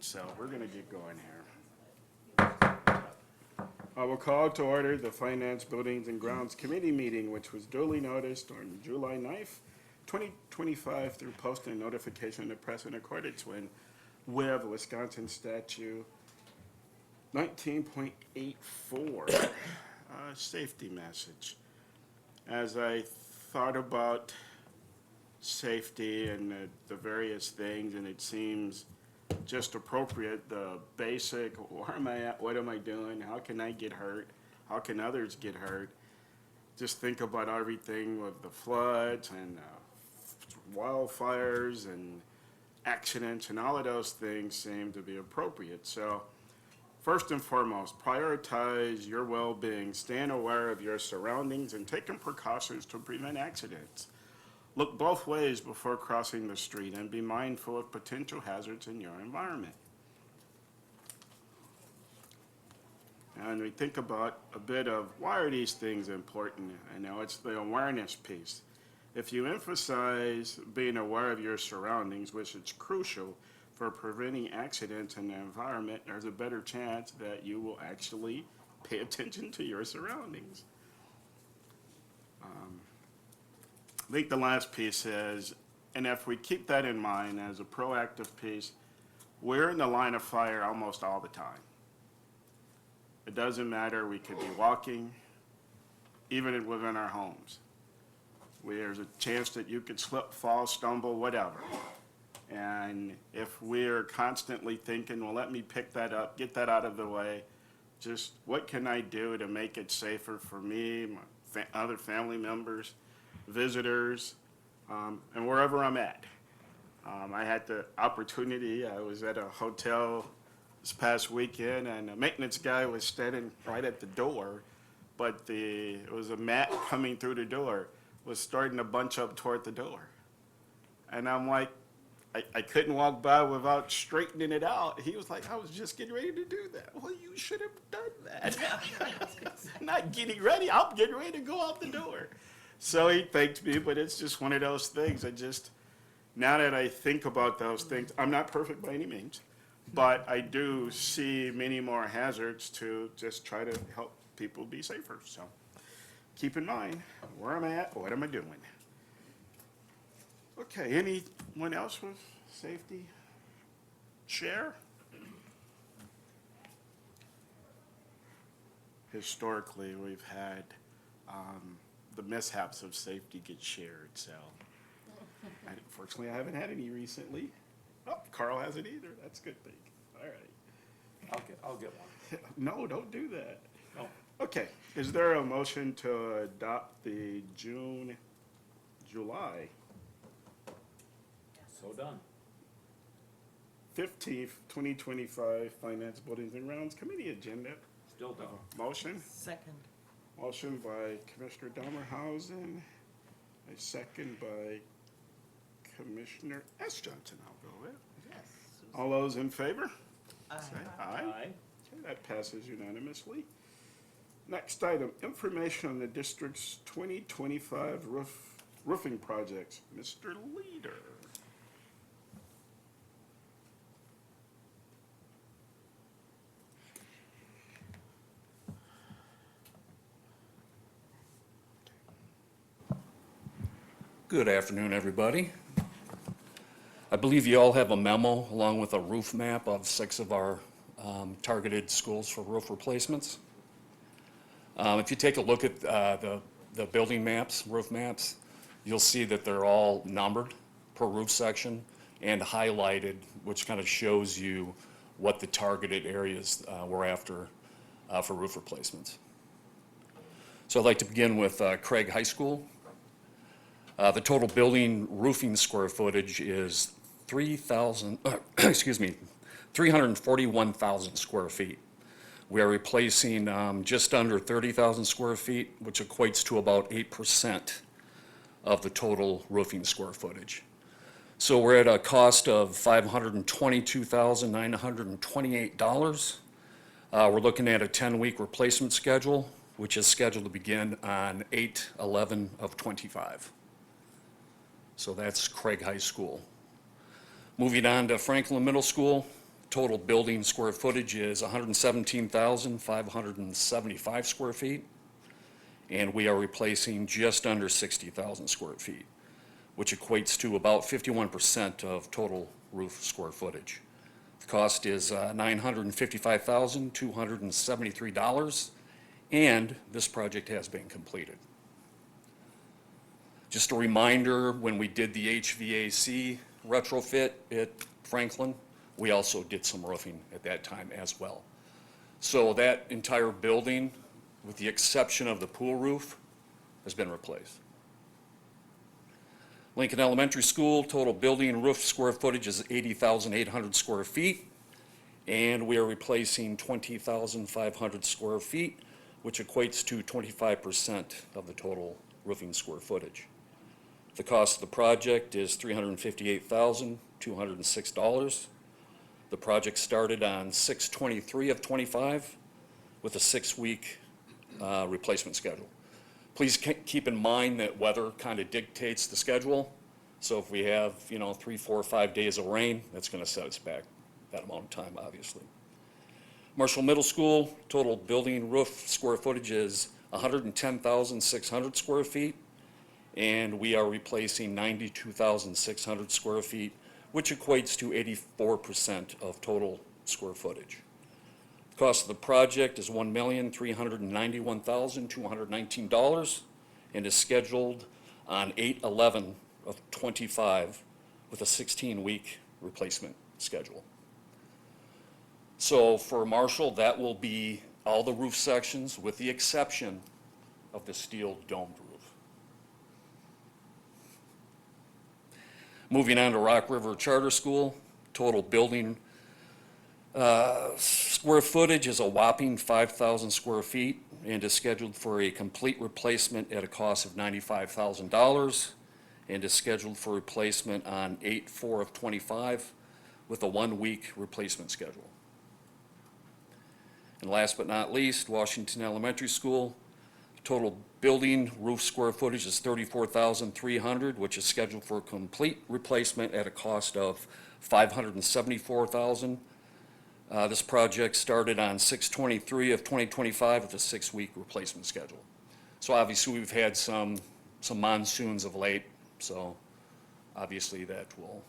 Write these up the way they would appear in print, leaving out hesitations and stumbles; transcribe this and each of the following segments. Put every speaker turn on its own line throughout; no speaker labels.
so we're gonna get going here. I will call to order the Finance, Buildings, and Grounds Committee meeting, which was duly noticed on July 9th, 2025, through posting and notification in the press in accordance with Wisconsin Statute 19.84, safety message. As I thought about safety and the various things, and it seems just appropriate, the basic, where am I at, what am I doing, how can I get hurt, how can others get hurt, just think about everything with the floods and wildfires and accidents, and all of those things seem to be appropriate. So first and foremost, prioritize your well-being, staying aware of your surroundings, and taking precautions to prevent accidents. Look both ways before crossing the street and be mindful of potential hazards in your environment. And we think about a bit of why are these things important? I know it's the awareness piece. If you emphasize being aware of your surroundings, which is crucial for preventing accidents in the environment, there's a better chance that you will actually pay attention to your surroundings. I think the last piece is, and if we keep that in mind as a proactive piece, we're in the line of fire almost all the time. It doesn't matter, we could be walking, even within our homes. There's a chance that you could slip, fall, stumble, whatever. And if we're constantly thinking, well, let me pick that up, get that out of the way, just what can I do to make it safer for me, my other family members, visitors, and wherever I'm at. I had the opportunity, I was at a hotel this past weekend, and the maintenance guy was standing right at the door, but it was a mat coming through the door, was starting to bunch up toward the door. And I'm like, I couldn't walk by without straightening it out. He was like, I was just getting ready to do that. Well, you should have done that. Not getting ready, I'm getting ready to go out the door. So he thanked me, but it's just one of those things. Now that I think about those things, I'm not perfect by any means, but I do see many more hazards to just try to help people be safer. So keep in mind, where am I at, what am I doing? Okay, anyone else with safety? Share? Historically, we've had the mishaps of safety get shared, so. Unfortunately, I haven't had any recently. Oh, Carl hasn't either, that's a good thing. All right.
I'll get one.
No, don't do that.
No.
Okay, is there a motion to adopt the July
So done.
15th, 2025 Finance, Buildings, and Grounds Committee agenda?
Still done.
Motion?
Second.
Motion by Commissioner Domerhausen, a second by Commissioner S. Johnson, I'll go with.
Yes.
All those in favor?
Aye.
Say aye.
Aye.
Okay, that passes unanimously. Next item, information on the district's 2025 roofing projects. Mr. Leader.
Good afternoon, everybody. I believe you all have a memo along with a roof map of 6 of our targeted schools for roof replacements. If you take a look at the building maps, roof maps, you'll see that they're all numbered per roof section and highlighted, which kind of shows you what the targeted areas we're after for roof replacements. So I'd like to begin with Craig High School. The total building roofing square footage is 341,000 square feet. We are replacing just under 30,000 square feet, which equates to about 8% of the total roofing square footage. So we're at a cost of $522,928. We're looking at a 10-week replacement schedule, which is scheduled to begin on 8/11 of '25. So that's Craig High School. Moving on to Franklin Middle School, Total building square footage is 117,575 square feet, and we are replacing just under 60,000 square feet, which equates to about 51% of total roof square footage. The cost is $955,273, and this project has been completed. Just a reminder, when we did the HVAC retrofit at Franklin, we also did some roofing at that time as well. So that entire building, with the exception of the pool roof, has been replaced. Lincoln Elementary School, total building roof square footage is 80,800 square feet, and we are replacing 20,500 square feet, which equates to 25% of the total roofing square footage. The cost of the project is $358,206. The project started on 6/23 of '25 with a 6-week replacement schedule. Please keep in mind that weather kind of dictates the schedule. So if we have, 3, 4, 5 days of rain, that's going to set us back that amount of time, obviously. Marshall Middle School, total building roof square footage is 110,600 square feet, and we are replacing 92,600 square feet, which equates to 84% of total square footage. The cost of the project is $1,391,219 and is scheduled on 8/11 of '25 with a 16-week replacement schedule. So for Marshall, that will be all the roof sections with the exception of the steel domed roof. Moving on to Rock River Charter School, total building square footage is a whopping 5,000 square feet and is scheduled for a complete replacement at a cost of $95,000 and is scheduled for replacement on 8/4 of '25 with a 1-week replacement schedule. And last but not least, Washington Elementary School, total building roof square footage is 34,300, which is scheduled for complete replacement at a cost of $574,000. This project started on 6/23 of 2025 with a 6-week replacement schedule. So obviously we've had some monsoons of late, so obviously that will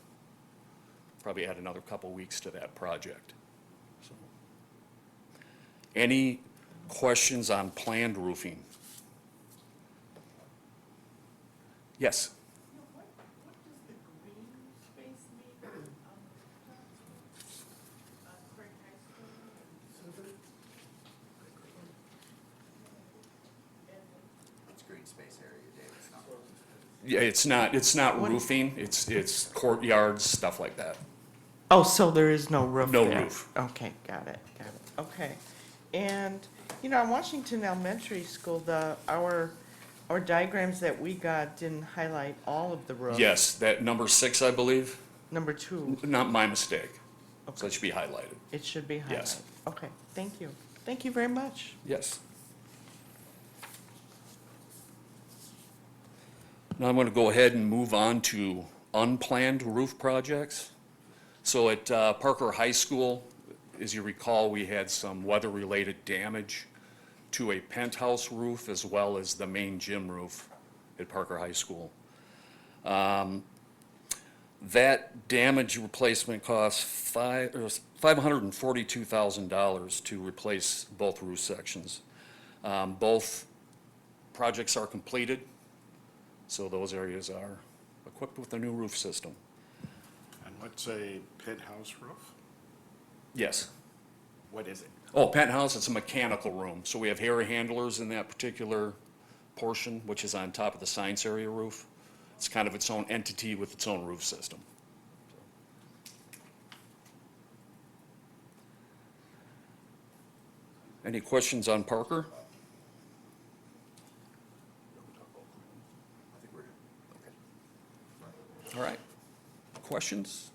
probably add another couple weeks to that project. So, any questions on planned roofing? Yes?
What does the green space mean on Craig High School?
It's green space area, Dave, it's not.
Yeah, it's not roofing, it's courtyards, stuff like that.
Oh, so there is no roof
No
there?
roof.
Okay, got it, okay. And, on Washington Elementary School, our diagrams that we got didn't highlight all of the roofs.
Yes, that number 6, I believe,
Number 2,
not my mistake, so
Okay.
it should be highlighted.
it should be highlighted.
Yes.
Okay, thank you. Thank you very much.
Yes. Now I'm going to go ahead and move on to unplanned roof projects. So at Parker High School, as you recall, we had some weather-related damage to a penthouse roof as well as the main gym roof at Parker High School. That damage replacement cost $542,000 to replace both roof sections. Both projects are completed, so those areas are equipped with a new roof system.
And what's a penthouse roof?
Yes.
What is it?
Oh, penthouse, it's a mechanical room. So we have air handlers in that particular portion, which is on top of the science area roof. It's kind of its own entity with its own roof system. Any questions on Parker?
I think we're good.
All right. Questions?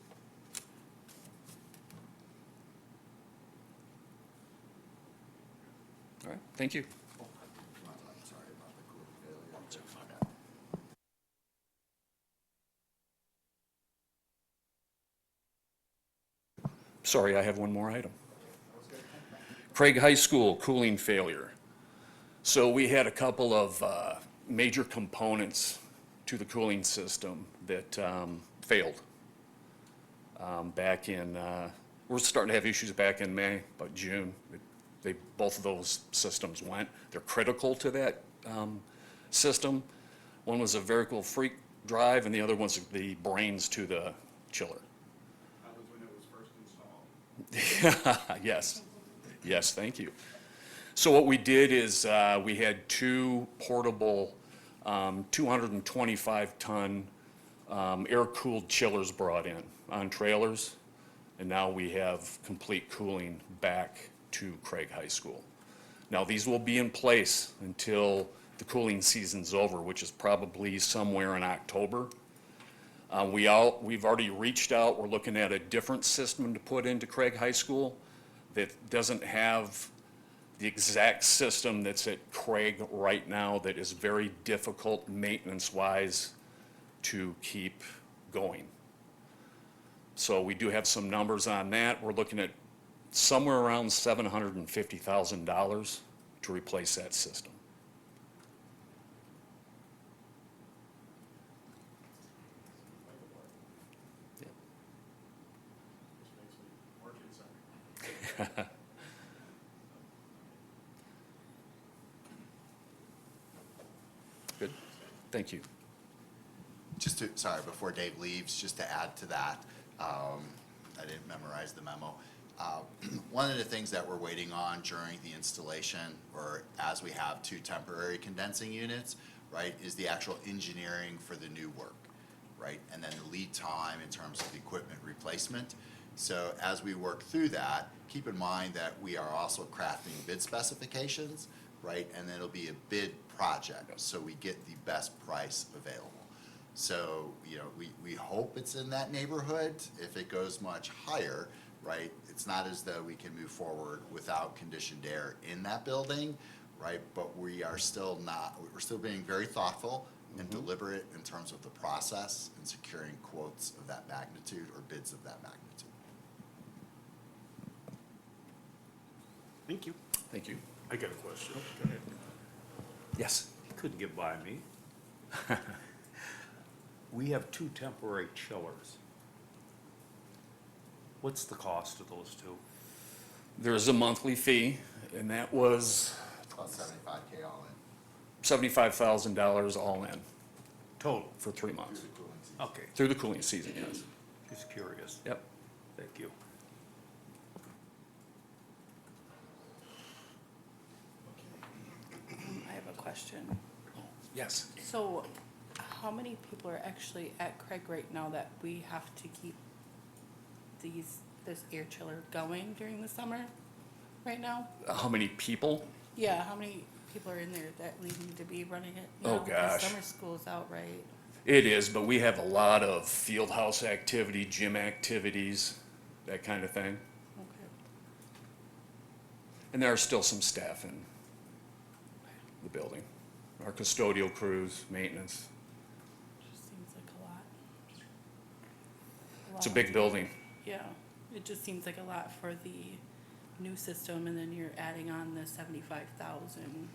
All right, thank you.
I'm sorry about the cord failure.
Sorry, I have one more item. Craig High School cooling failure. So we had a couple of major components to the cooling system that failed back in, we're starting to have issues back in May, about June. Both of those systems went. They're critical to that system. One was a Verical Freak drive, and the other one's the brains to the chiller.
That was when it was first installed.
Yes, thank you. So what we did is we had two portable 225-ton air-cooled chillers brought in on trailers, and now we have complete cooling back to Craig High School. Now, these will be in place until the cooling season's over, which is probably somewhere in October. We've already reached out. We're looking at a different system to put into Craig High School that doesn't have the exact system that's at Craig right now, that is very difficult maintenance-wise to keep going. So we do have some numbers on that. We're looking at somewhere around $750,000 to replace that system.
Which makes me more concerned.
Good, thank you.
Sorry, before Dave leaves, just to add to that, I didn't memorize the memo. One of the things that we're waiting on during the installation, or as we have two temporary condensing units, right, is the actual engineering for the new work, right? And then the lead time in terms of the equipment replacement. So as we work through that, keep in mind that we are also crafting bid specifications, right? And then it'll be a bid project, so we get the best price available. So, you know, we hope it's in that neighborhood. If it goes much higher, right, it's not as though we can move forward without conditioned air in that building, right? But we are still we're still being very thoughtful and deliberate in terms of the process and securing quotes of that magnitude or bids of that magnitude.
Thank you.
Thank you.
I got a question. Go ahead.
Yes.
He couldn't get by me. We have two temporary chillers. What's the cost of those two?
There's a monthly fee, and that was
About $75K all in
$75,000 all in
Total?
for 3 months,
through the cooling season.
Okay,
through the cooling season, yes.
just curious.
Yep.
Thank you.
I have a question.
Yes.
So, how many people are actually at Craig right now that we have to keep this air chiller going during the summer right now?
How many people?
Yeah, how many people are in there that we need to be running it?
Oh,
now? 'Cause
gosh.
Summer school's out, right?
It is, but we have a lot of field house activity, gym activities, that kind of thing.
Okay.
And there are still some staff in the building. Our custodial crews, maintenance.
Just seems like a lot.
It's a
lot.
big building.
Yeah, it just seems like a lot for the new system, and then you're adding on the 75,000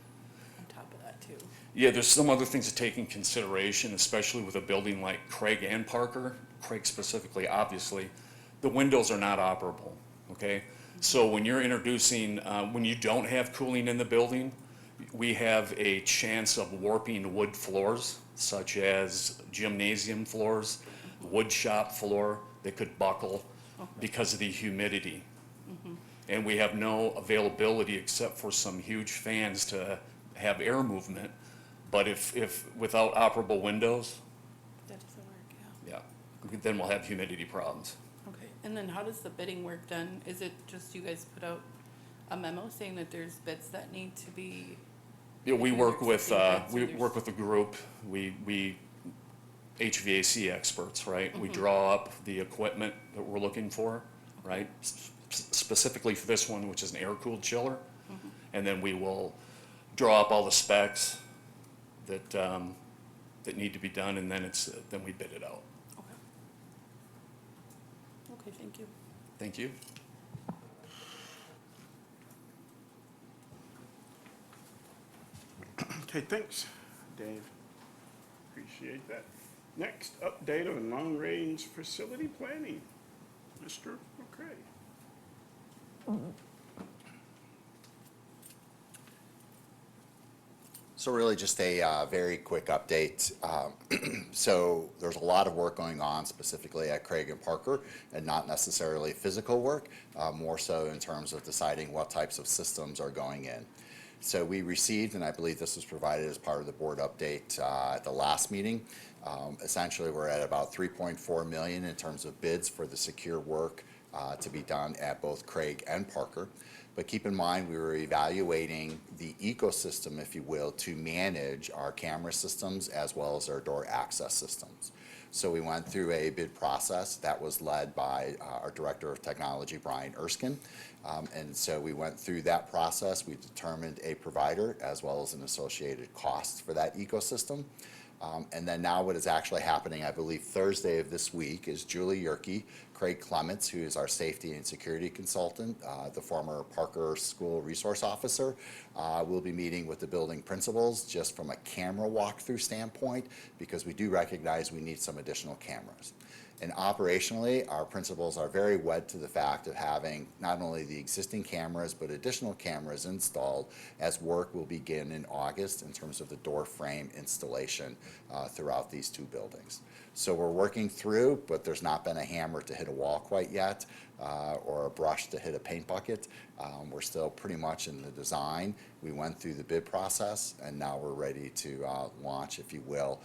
on top of that too.
Yeah, there's some other things to take in consideration, especially with a building like Craig and Parker. Craig specifically, obviously, the windows are not operable, okay? So when you're introducing, when you don't have cooling in the building, we have a chance of warping wood floors, such as gymnasium floors, wood shop floor, that could buckle because of the humidity. And we have no availability except for some huge fans to have air movement. But if without operable windows,
That doesn't work, yeah.
yeah, then we'll have humidity problems.
Okay, and then how does the bidding work done? Is it just you guys put out a memo saying that there's bids that need to be?
Yeah, we
Like,
work
you're
with,
accepting bids,
we
so there's-
work with a group, we HVAC experts, right? We draw up the equipment that we're looking for, right? Specifically for this one, which is an air-cooled chiller. And then we will draw up all the specs that, that need to be done, and then we bid it out.
Okay. Okay, thank you.
Thank you.
Okay, thanks, Dave. Appreciate that. Next, update on long-range facility planning. Mr. McCray.
So really just a very quick update. So there's a lot of work going on specifically at Craig and Parker, and not necessarily physical work, more so in terms of deciding what types of systems are going in. So we received, and I believe this was provided as part of the board update at the last meeting. Essentially, we're at about 3.4 million in terms of bids for the secure work to be done at both Craig and Parker. But keep in mind, we were evaluating the ecosystem, if you will, to manage our camera systems as well as our door access systems. So we went through a bid process that was led by our Director of Technology, Brian Erskine. And so we went through that process. We determined a provider as well as an associated cost for that ecosystem. And then now what is actually happening, I believe Thursday of this week, is Julie Yerke, Craig Clements, who is our safety and security consultant, the former Parker School Resource Officer, will be meeting with the building principals just from a camera walkthrough standpoint, because we do recognize we need some additional cameras. And operationally, our principals are very wed to the fact of having not only the existing cameras, but additional cameras installed as work will begin in August in terms of the door frame installation throughout these two buildings. So we're working through, but there's not been a hammer to hit a wall quite yet, or a brush to hit a paint bucket. We're still pretty much in the design. We went through the bid process, and now we're ready to launch, if you will,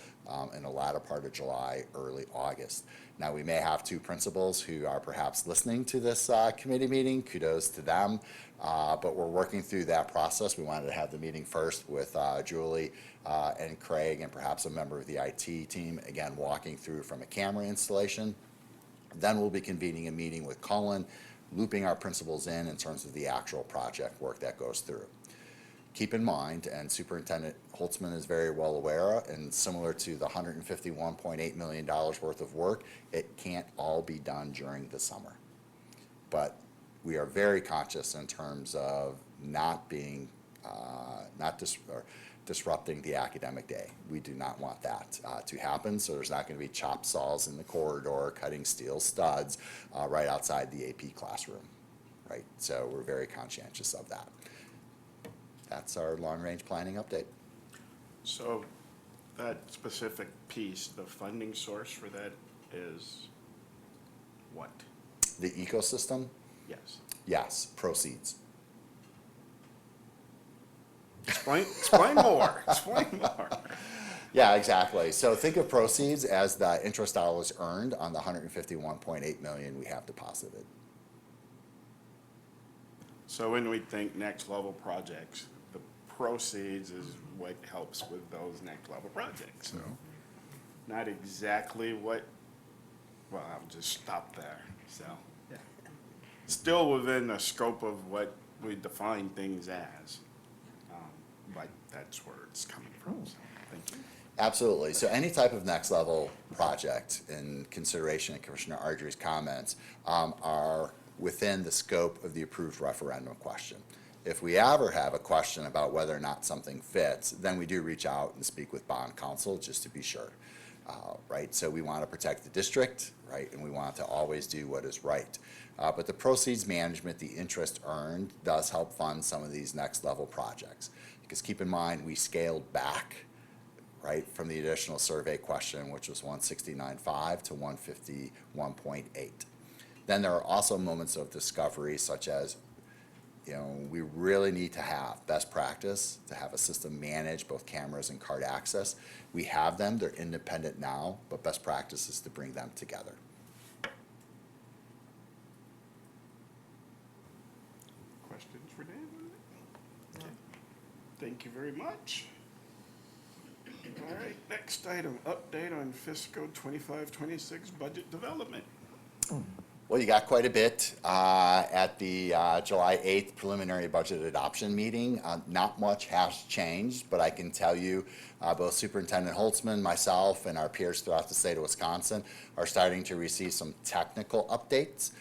in the latter part of July, early August. Now, we may have two principals who are perhaps listening to this committee meeting. Kudos to them. But we're working through that process. We wanted to have the meeting first with Julie and Craig and perhaps a member of the IT team, again, walking through from a camera installation. Then we'll be convening a meeting with Cullen, looping our principals in terms of the actual project work that goes through. Keep in mind, and Superintendent Holtzman is very well aware, and similar to the $151.8 million worth of work, it can't all be done during the summer. But we are very conscious in terms of not being, disrupting the academic day. We do not want that to happen, so there's not going to be chop saws in the corridor, cutting steel studs right outside the AP classroom, right? So we're very conscientious of that. That's our long-range planning update.
So that specific piece, the funding source for that is what?
The ecosystem,
Yes.
yes, proceeds.
Explain more, explain more.
Yeah, exactly. So think of proceeds as the interest dollars earned on the $151.8 million we have deposited.
So when we think next level projects, the proceeds is what helps with those next level projects. So not exactly what, well, I'll just stop there, so. Still within the scope of what we define things as, but that's where it's coming from, so, thank you.
Absolutely. So any type of next level project in consideration of Commissioner Ardrey's comments are within the scope of the approved referendum question. If we ever have a question about whether or not something fits, then we do reach out and speak with bond counsel just to be sure, right? So we want to protect the district, right? And we want to always do what is right. But the proceeds management, the interest earned, does help fund some of these next level projects. Because keep in mind, we scaled back, right, from the additional survey question, which was 169.5 to 151.8. Then there are also moments of discovery, such as, you know, we really need to have best practice to have a system manage both cameras and card access. We have them, they're independent now, but best practice is to bring them together.
Questions for Dan? Okay. Thank you very much. All right, next item, update on fiscal 25-26 budget development.
Well, you got quite a bit at the July 8th preliminary budget adoption meeting. Not much has changed, but I can tell you both Superintendent Holtzman, myself, and our peers throughout the state of Wisconsin are starting to receive some technical updates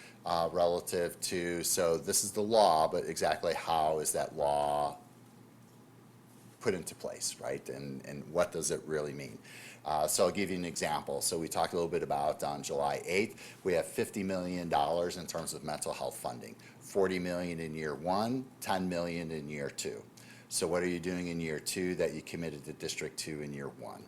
relative to, so this is the law, but exactly how is that law put into place, right? And what does it really mean? So I'll give you an example. So we talked a little bit about on July 8th, we have $50 million in terms of mental health funding. 40 million in year one, 10 million in year two. So what are you doing in year two that you committed to District 2 in year one?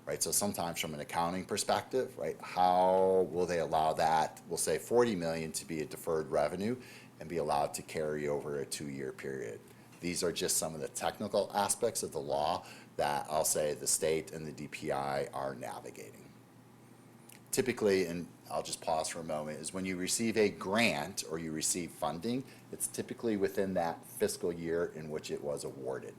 Right, so sometimes from an accounting perspective, right, how will they allow that, we'll say 40 million to be a deferred revenue and be allowed to carry over a 2-year period? These are just some of the technical aspects of the law that I'll say the state and the DPI are navigating. Typically, and I'll just pause for a moment, is when you receive a grant or you receive funding, it's typically within that fiscal year in which it was awarded.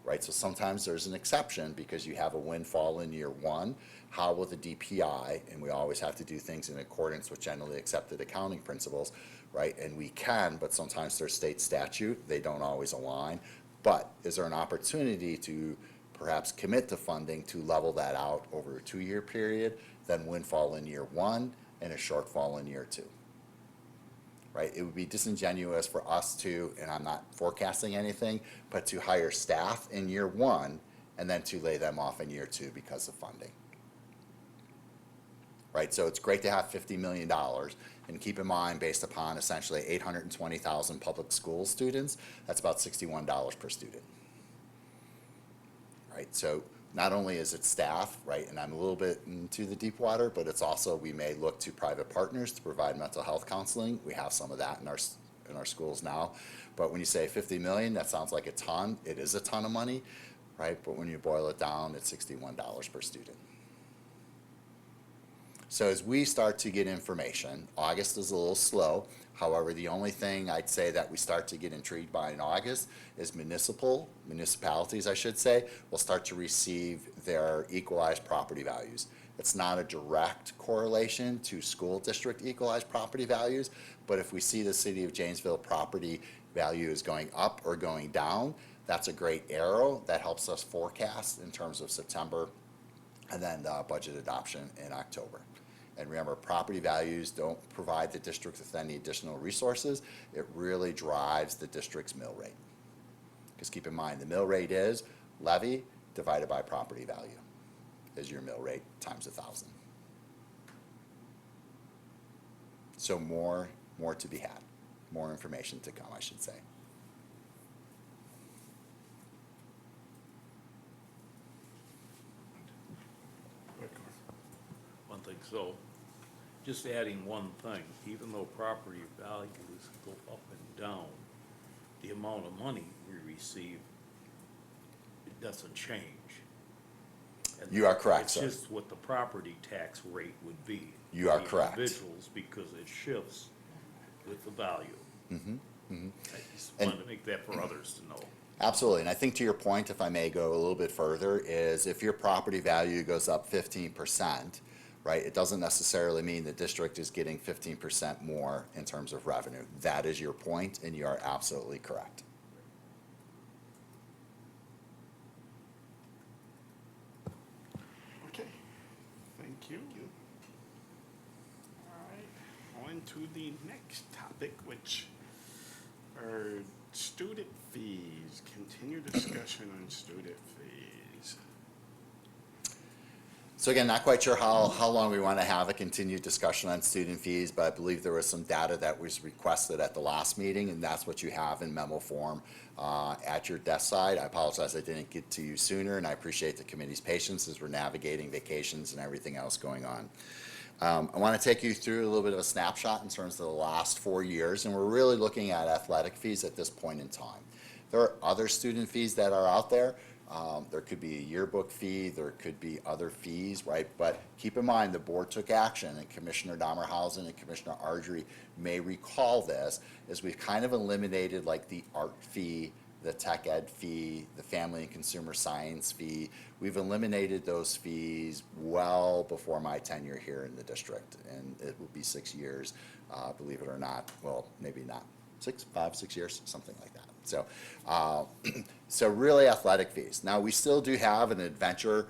Right, so sometimes there's an exception because you have a windfall in year one. How will the DPI, and we always have to do things in accordance with generally accepted accounting principles, right? And we can, but sometimes there's state statute, they don't always align. But is there an opportunity to perhaps commit to funding to level that out over a 2-year period, then windfall in year one and a shortfall in year two? Right, it would be disingenuous for us to, and I'm not forecasting anything, but to hire staff in year one and then to lay them off in year two because of funding. Right, so it's great to have $50 million, and keep in mind, based upon essentially 820,000 public school students, that's about $61 per student. Right, so not only is it staff, right, and I'm a little bit into the deep water, but it's also, we may look to private partners to provide mental health counseling. We have some of that in our schools now. But when you say 50 million, that sounds like a ton. It is a ton of money, right? But when you boil it down, it's $61 per student. So as we start to get information, August is a little slow. However, the only thing I'd say that we start to get intrigued by in August is municipalities, I should say, will start to receive their equalized property values. It's not a direct correlation to school district equalized property values, but if we see the city of Janesville property value is going up or going down, that's a great arrow that helps us forecast in terms of September and then the budget adoption in October. And remember, property values don't provide the district with any additional resources. It really drives the district's mill rate. Because keep in mind, the mill rate is levy divided by property value is your mill rate times 1,000. So more to be had, more information to come, I should say.
One thing, so, just adding one thing, even though property values go up and down, the amount of money we receive, it doesn't change. And
You are correct, sir.
It's just what the property tax rate would be.
You are
for
correct.
Individuals, because it shifts with the value. I just
And-
wanted to make that for others to know.
Absolutely, and I think to your point, if I may go a little bit further, is if your property value goes up 15%, right, it doesn't necessarily mean the district is getting 15% more in terms of revenue. That is your point, and you are absolutely correct.
Okay, thank you. All right, on to the next topic, which are student fees. Continue discussion on student fees.
So again, not quite sure how long we want to have a continued discussion on student fees, but I believe there was some data that was requested at the last meeting, and that's what you have in memo form at your desk side. I apologize I didn't get to you sooner, and I appreciate the committee's patience as we're navigating vacations and everything else going on. I want to take you through a little bit of a snapshot in terms of the last 4 years, and we're really looking at athletic fees at this point in time. There are other student fees that are out there. There could be a yearbook fee, there could be other fees, right? But keep in mind, the board took action, and Commissioner Dahmerhausen and Commissioner Ardrey may recall this, as we've kind of eliminated like the art fee, the tech ed fee, the family and consumer science fee. We've eliminated those fees well before my tenure here in the district, and it will be 6 years, believe it or not. Well, maybe not 5, 6 years, something like that. So, so really athletic fees. Now, we still do have an adventure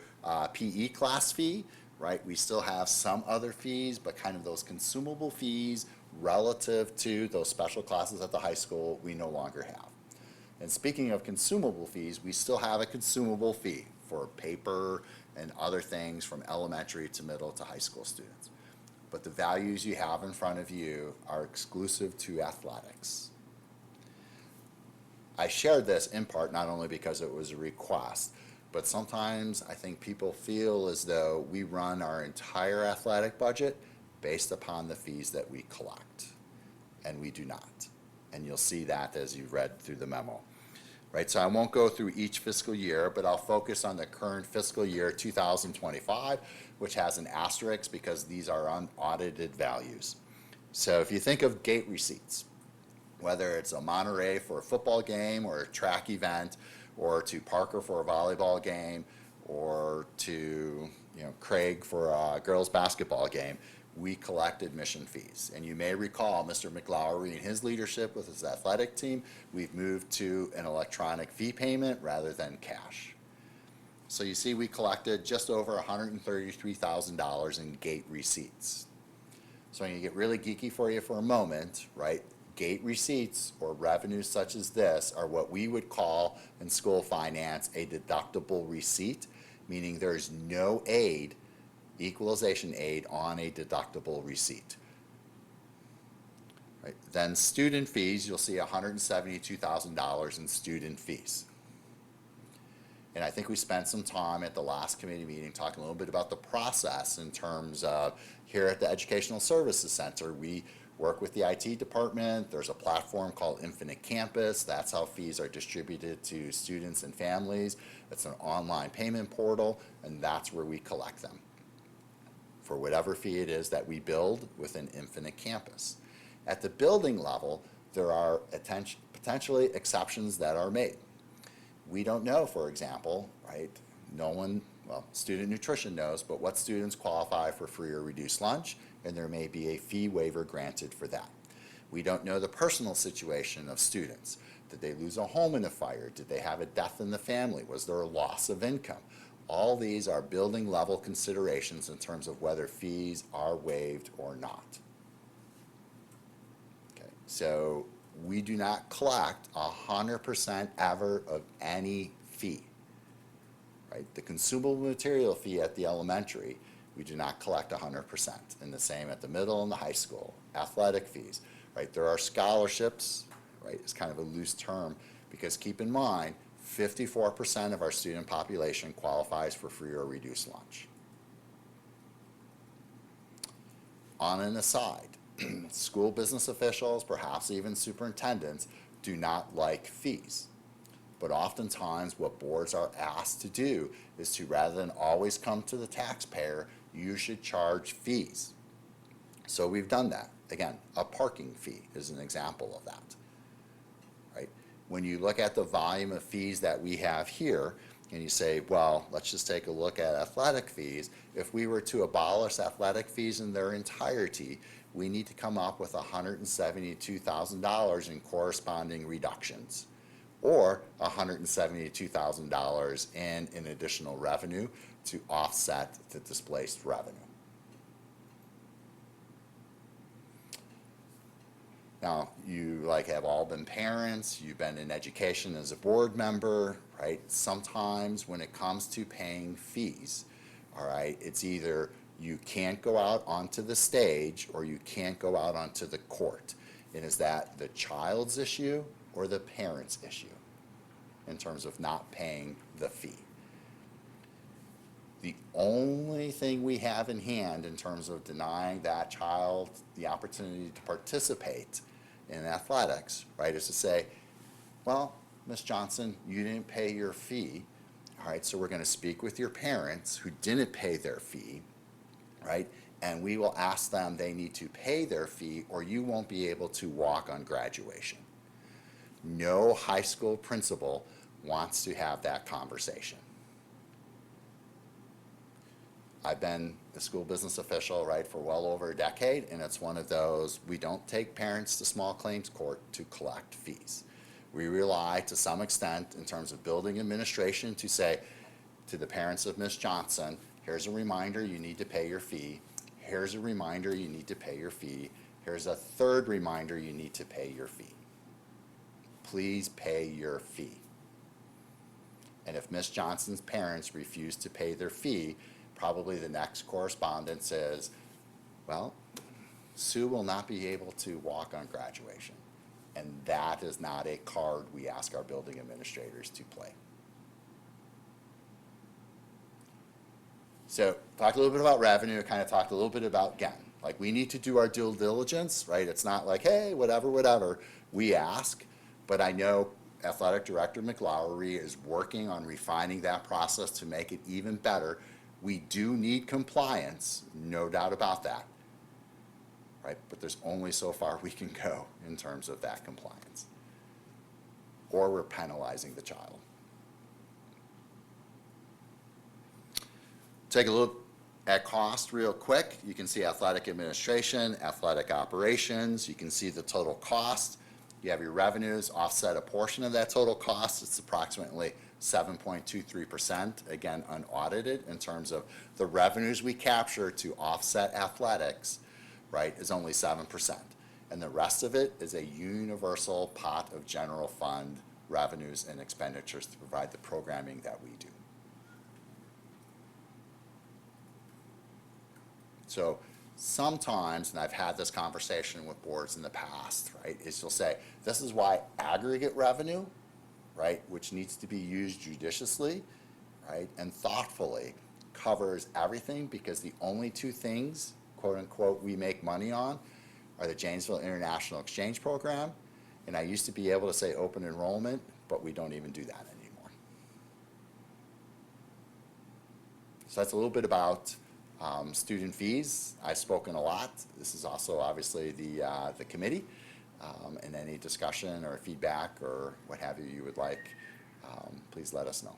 PE class fee, right? We still have some other fees, but kind of those consumable fees relative to those special classes at the high school, we no longer have. And speaking of consumable fees, we still have a consumable fee for paper and other things from elementary to middle to high school students. But the values you have in front of you are exclusive to athletics. I shared this in part not only because it was a request, but sometimes I think people feel as though we run our entire athletic budget based upon the fees that we collect, and we do not. And you'll see that as you read through the memo. Right, so I won't go through each fiscal year, but I'll focus on the current fiscal year 2025, which has an asterisk because these are unaudited values. So if you think of gate receipts, whether it's a Monterey for a football game or a track event, or to Parker for a volleyball game, or to Craig for a girls basketball game, we collect admission fees. And you may recall Mr. McLaury and his leadership with his athletic team, we've moved to an electronic fee payment rather than cash. So you see we collected just over $133,000 in gate receipts. So I'm gonna get really geeky for you for a moment, right? Gate receipts or revenues such as this are what we would call in school finance a deductible receipt, meaning there's no aid, equalization aid on a deductible receipt. Right. Then student fees, you'll see $172,000 in student fees. And I think we spent some time at the last committee meeting talking a little bit about the process in terms of here at the Educational Services Center, we work with the IT department. There's a platform called Infinite Campus. That's how fees are distributed to students and families. It's an online payment portal, and that's where we collect them for whatever fee it is that we build within Infinite Campus. At the building level, there are potentially exceptions that are made. We don't know, for example, right? No one, well, student nutrition knows, but what students qualify for free or reduced lunch, and there may be a fee waiver granted for that. We don't know the personal situation of students. Did they lose a home in a fire? Did they have a death in the family? Was there a loss of income? All these are building level considerations in terms of whether fees are waived or not. Okay, so we do not collect 100% ever of any fee. Right? The consumable material fee at the elementary, we do not collect 100%, and the same at the middle and the high school. Athletic fees, right? There are scholarships, right? It's kind of a loose term because keep in mind, 54% of our student population qualifies for free or reduced lunch. On an aside, school business officials, perhaps even superintendents, do not like fees. But oftentimes what boards are asked to do is to, rather than always come to the taxpayer, you should charge fees. So we've done that. Again, a parking fee is an example of that. Right? When you look at the volume of fees that we have here, and you say, well, let's just take a look at athletic fees. If we were to abolish athletic fees in their entirety, we need to come up with $172,000 in corresponding reductions, or $172,000 in an additional revenue to offset the displaced revenue. Now, you have all been parents, you've been in education as a board member, right? Sometimes when it comes to paying fees, all right, it's either you can't go out onto the stage or you can't go out onto the court. And is that the child's issue or the parent's issue in terms of not paying the fee? The only thing we have in hand in terms of denying that child the opportunity to participate in athletics, right, is to say, well, Ms. Johnson, you didn't pay your fee, all right, so we're going to speak with your parents who didn't pay their fee, right, and we will ask them they need to pay their fee or you won't be able to walk on graduation. No high school principal wants to have that conversation. I've been a school business official, right, for well over a decade, and it's one of those, we don't take parents to small claims court to collect fees. We rely to some extent in terms of building administration to say to the parents of Ms. Johnson, here's a reminder you need to pay your fee. Here's a reminder you need to pay your fee. Here's a third reminder you need to pay your fee. please pay your fee. And if Miss Johnson's parents refuse to pay their fee, probably the next correspondence is, well, Sue will not be able to walk on graduation. And that is not a card we ask our building administrators to play. So talked a little bit about revenue, kind of talked a little bit about, again, like we need to do our due diligence, right? It's not like, hey, whatever. We ask, but I know Athletic Director McLaury is working on refining that process to make it even better. We do need compliance, no doubt about that, right? But there's only so far we can go in terms of that compliance. Or we're penalizing the child. Take a look at cost real quick. You can see athletic administration, athletic operations. You can see the total cost. You have your revenues offset a portion of that total cost. It's approximately 7.23%, again, unaudited in terms of the revenues we capture to offset athletics, right, is only 7%. And the rest of it is a universal pot of general fund revenues and expenditures to provide the programming that we do. So sometimes, and I've had this conversation with boards in the past, right, is you'll say, this is why aggregate revenue, right, which needs to be used judiciously, right, and thoughtfully covers everything, because the only two things, quote unquote, we make money on are the Janesville International Exchange Program, and I used to be able to say open enrollment, but we don't even do that anymore. So that's a little bit about student fees. I've spoken a lot. This is also obviously the committee, and any discussion or feedback or what have you would like, please let us know.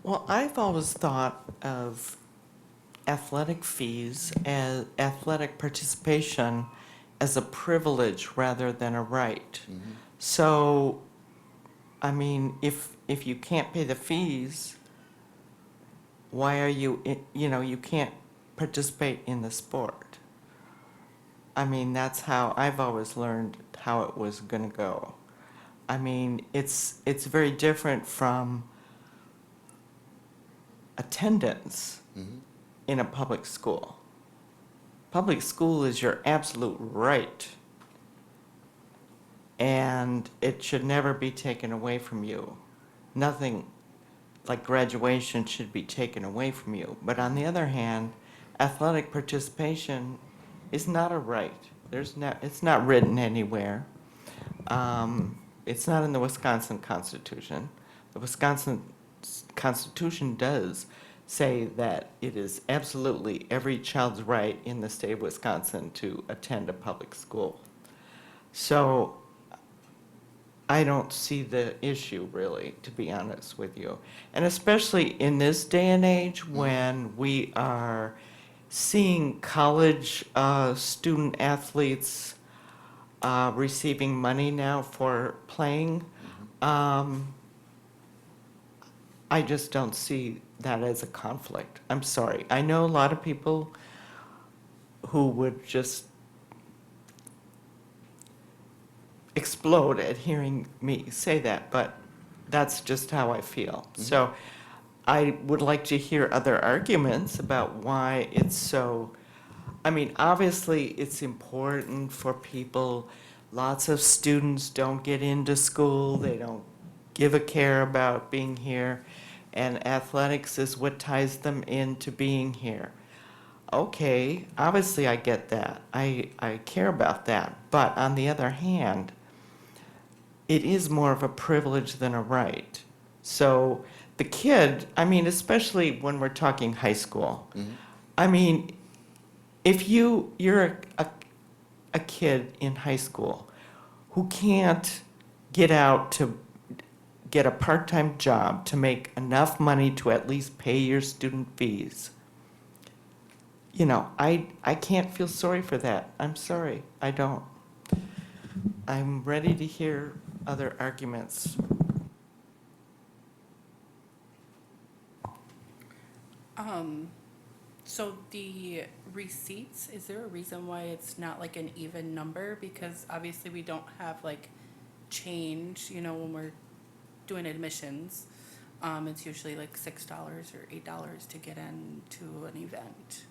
Well, I've always thought of athletic fees as athletic participation as a privilege rather than a right.
Mm-hmm.
So, I mean, if you can't pay the fees, why are you, you can't participate in the sport. I mean, that's how I've always learned how it was going to go. I mean, it's very different from attendance
Mm-hmm.
in a public school. Public school is your absolute right, and it should never be taken away from you. Nothing like graduation should be taken away from you. But on the other hand, athletic participation is not a right. It's not written anywhere. It's not in the Wisconsin Constitution. The Wisconsin Constitution does say that it is absolutely every child's right in the state of Wisconsin to attend a public school. So I don't see the issue really, to be honest with you. And especially in this day and age when we are seeing college student athletes receiving money now for playing, I just don't see that as a conflict. I'm sorry. I know a lot of people who would just explode at hearing me say that, but that's just how I feel. So I would like to hear other arguments about why it's so. I mean, obviously, it's important for people. Lots of students don't get into school. They don't give a care about being here. And athletics is what ties them into being here. Okay, obviously I get that. I care about that. But on the other hand, it is more of a privilege than a right. So the kid, I mean, especially when we're talking high school, I mean, if you're a kid in high school who can't get out to get a part-time job to make enough money to at least pay your student fees, I can't feel sorry for that. I'm sorry, I don't. I'm ready to hear other arguments.
So the receipts, is there a reason why it's not like an even number? Because obviously we don't have like change, you know, when we're doing admissions. It's usually like $6 or $8 to get into an event.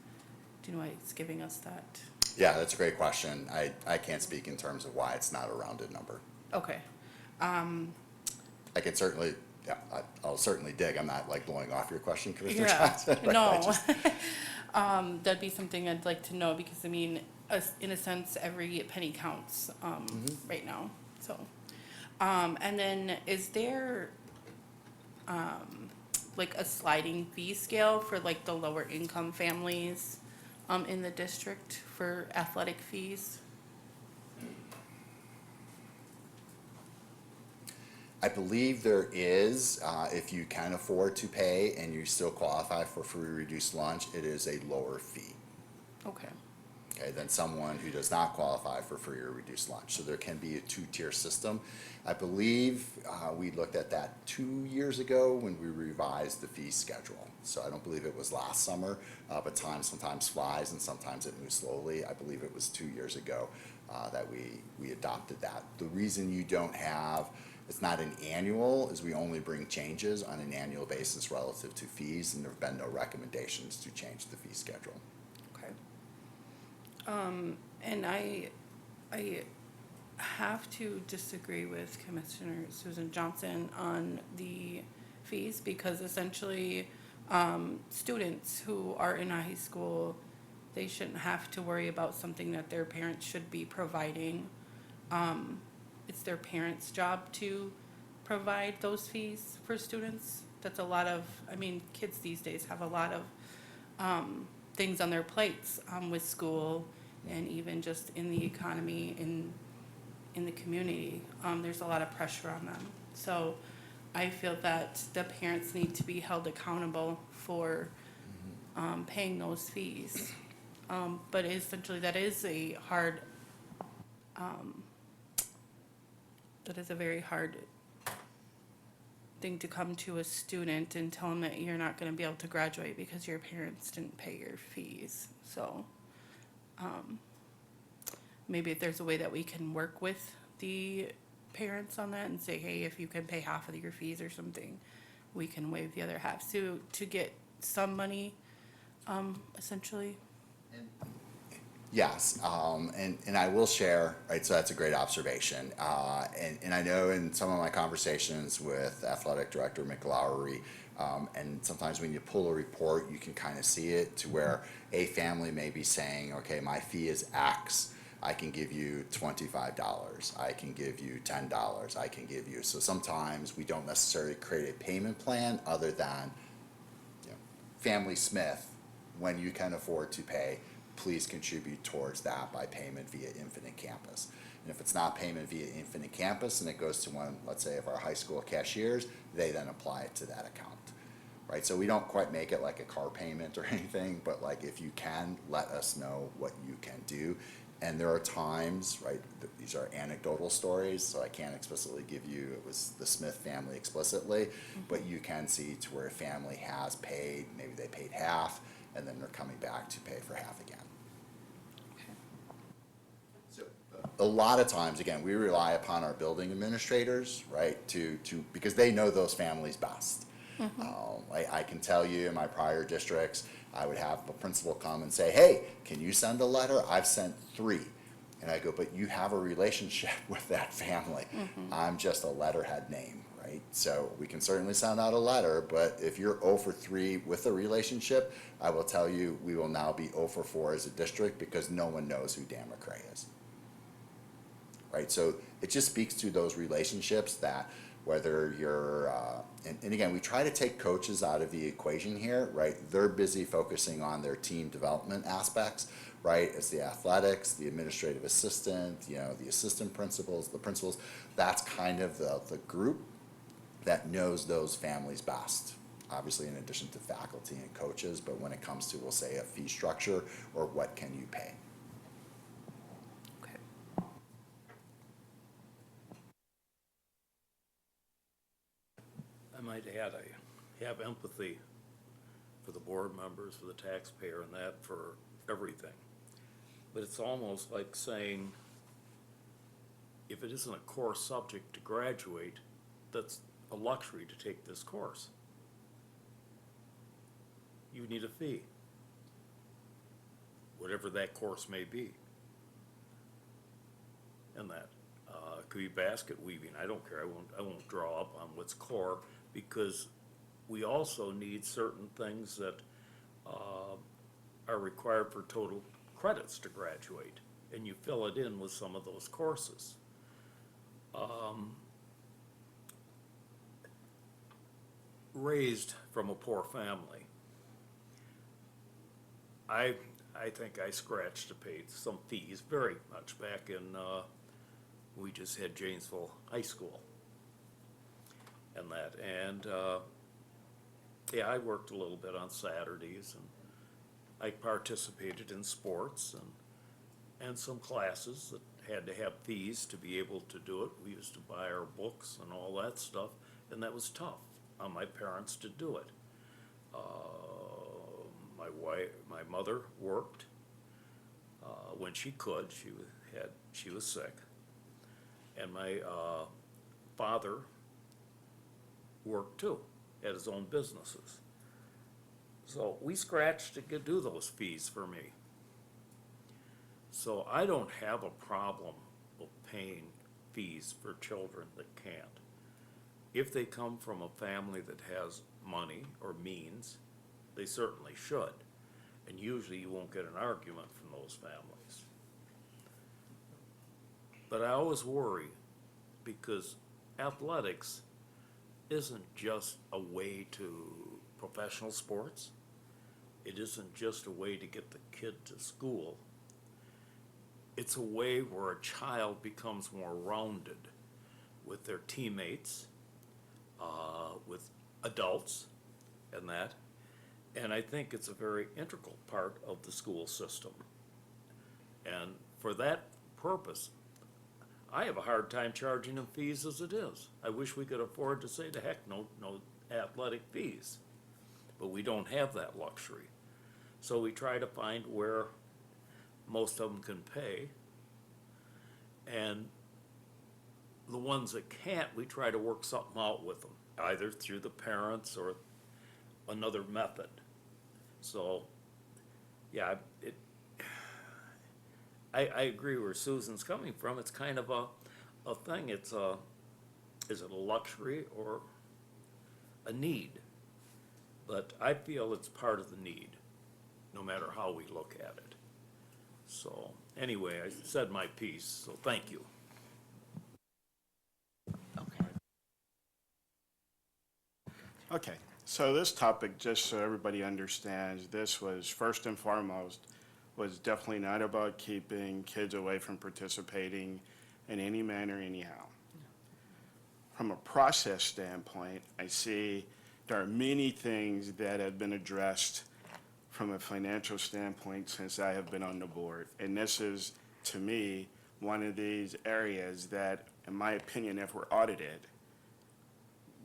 Do you know why it's giving us that?
Yeah, that's a great question. I can't speak in terms of why it's not a rounded number.
Okay.
I can certainly, yeah, I'll certainly dig. I'm not like blowing off your question, Commissioner
Yeah,
Johnson. right? I
no.
just-
That'd be something I'd like to know because I mean, in a sense, every penny counts, right now, so. And then is there, like a sliding fee scale for like the lower income families, in the district for athletic fees?
I believe there is, if you can afford to pay and you still qualify for free reduced lunch, it is a lower fee,
Okay,
okay, than someone who does not qualify for free or reduced lunch. So there can be a two-tier system. I believe, we looked at that 2 years ago when we revised the fee schedule. So I don't believe it was last summer, but time sometimes flies and sometimes it moves slowly. I believe it was 2 years ago, that we adopted that. The reason you don't have, it's not an annual, is we only bring changes on an annual basis relative to fees, and there have been no recommendations to change the fee schedule.
okay. And I have to disagree with Commissioner Susan Johnson on the fees because essentially, students who are in high school, they shouldn't have to worry about something that their parents should be providing. It's their parents' job to provide those fees for students. That's a lot of, I mean, kids these days have a lot of, things on their plates, with school and even just in the economy, in the community. There's a lot of pressure on them. So I feel that the parents need to be held accountable for, paying those fees. But essentially, that is a hard, that is a very hard thing to come to a student and tell them that you're not gonna be able to graduate because your parents didn't pay your fees. So, maybe if there's a way that we can work with the parents on that and say, hey, if you can pay half of your fees or something, we can waive the other half, to get some money, essentially.
Yes, and I will share, right, so that's a great observation. And I know in some of my conversations with Athletic Director McLaury, and sometimes when you pull a report, you can kind of see it to where a family may be saying, okay, my fee is X. I can give you $25, I can give you $10, I can give you, so sometimes we don't necessarily create a payment plan other than, you know, Family Smith, when you can afford to pay, please contribute towards that by payment via Infinite Campus. And if it's not payment via Infinite Campus and it goes to one, let's say, of our high school cashiers, they then apply it to that account, right? So we don't quite make it like a car payment or anything, but like if you can, let us know what you can do. And there are times, right, these are anecdotal stories, so I can't explicitly give you, it was the Smith family explicitly, but you can see to where a family has paid, maybe they paid half, and then they're coming back to pay for half again. So a lot of times, again, we rely upon our building administrators, right, to because they know those families best. I can tell you in my prior districts, I would have a principal come and say, hey, can you send a letter? I've sent 3. And I go, but you have a relationship with that family. I'm just a letterhead name, right? So we can certainly send out a letter, but if you're 0 for 3 with a relationship, I will tell you, we will now be 0 for 4 as a district because no one knows who Dan McCray is. Right, so it just speaks to those relationships that whether you're, and again, we try to take coaches out of the equation here, right? They're busy focusing on their team development aspects, right? It's the athletics, the administrative assistant, you know, the assistant principals, the principals. That's kind of the group that knows those families best. Obviously, in addition to faculty and coaches, but when it comes to, we'll say, a fee structure or what can you pay.
Okay.
I might add, I have empathy for the board members, for the taxpayer, and that for everything. But it's almost like saying, if it isn't a core subject to graduate, that's a luxury to take this course. You need a fee, whatever that course may be. And that, it could be basket weaving, I don't care, I won't draw up on what's core, because we also need certain things that, are required for total credits to graduate, and you fill it in with some of those courses. Raised from a poor family, I think I scratched to pay some fees very much back in, we just had Janesville High School and that, and, yeah, I worked a little bit on Saturdays, and I participated in sports and some classes that had to have fees to be able to do it. We used to buy our books and all that stuff, and that was tough on my parents to do it. My mother worked when she could. She was sick, and my father worked too, had his own businesses. So we scratched to do those fees for me. So I don't have a problem with paying fees for children that can't. If they come from a family that has money or means, they certainly should. And usually you won't get an argument from those families. But I always worry, because athletics isn't just a way to professional sports. It isn't just a way to get the kid to school. It's a way where a child becomes more rounded with their teammates, with adults and that. And I think it's a very integral part of the school system. And for that purpose, I have a hard time charging them fees as it is. I wish we could afford to say, to heck, no athletic fees. But we don't have that luxury. So we try to find where most of them can pay. And the ones that can't, we try to work something out with them, either through the parents or another method. So, yeah, I agree where Susan's coming from. It's kind of a thing. Is it a luxury or a need? But I feel it's part of the need, no matter how we look at it. So, anyway, I said my piece, so thank you.
Okay.
Okay, so this topic, just so everybody understands, this was first and foremost, was definitely not about keeping kids away from participating in any manner anyhow. From a process standpoint, I see there are many things that have been addressed from a financial standpoint since I have been on the board. And this is, to me, one of these areas that, in my opinion, if we're audited,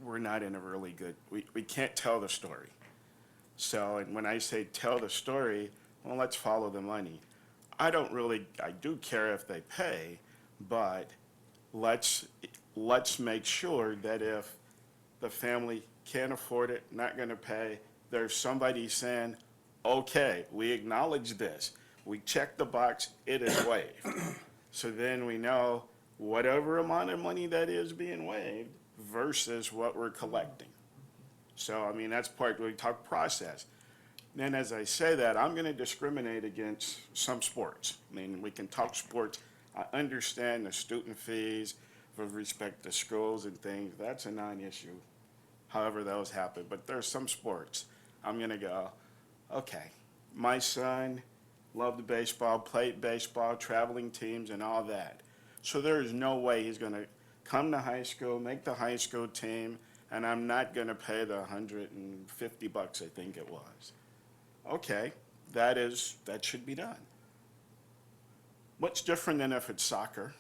we're not in a really good, we can't tell the story. So, and when I say tell the story, well, let's follow the money. I do care if they pay, but let's make sure that if the family can't afford it, not gonna pay, there's somebody saying, okay, we acknowledge this. We check the box, it is waived. So then we know whatever amount of money that is being waived versus what we're collecting. So, I mean, that's part, we talk process. Then as I say that, I'm gonna discriminate against some sports. I mean, we can talk sports. I understand the student fees with respect to schools and things, that's a non-issue, however those happen. But there's some sports, I'm gonna go, okay, my son loved baseball, played baseball, traveling teams and all that. So there is no way he's gonna come to high school, make the high school team, and I'm not gonna pay the $150, I think it was. Okay, that should be done. What's different than if it's soccer?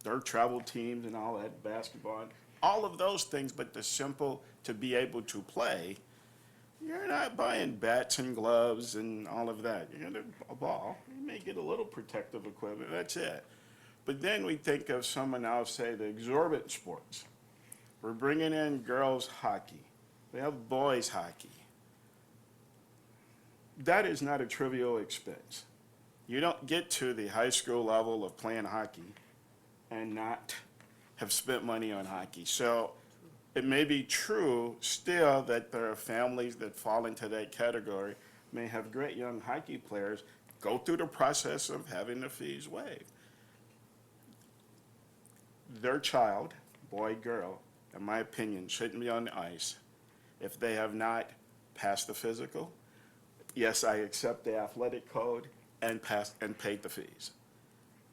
There are travel teams and all that, basketball, all of those things, but the simple to be able to play, You're not buying bats and gloves and all of that. You're gonna a ball. You may get a little protective equipment. That's it. But then we think of someone else, say the exorbitant sports. We're bringing in girls hockey. We have boys hockey. That is not a trivial expense. You don't get to the high school level of playing hockey and not have spent money on hockey. So it may be true still that there are families that fall into that category, may have great young hockey players, go through the process of having the fees waived. Their child, boy, girl, in my opinion, shouldn't be on the ice if they have not passed the physical. Yes, I accept the athletic code and paid the fees.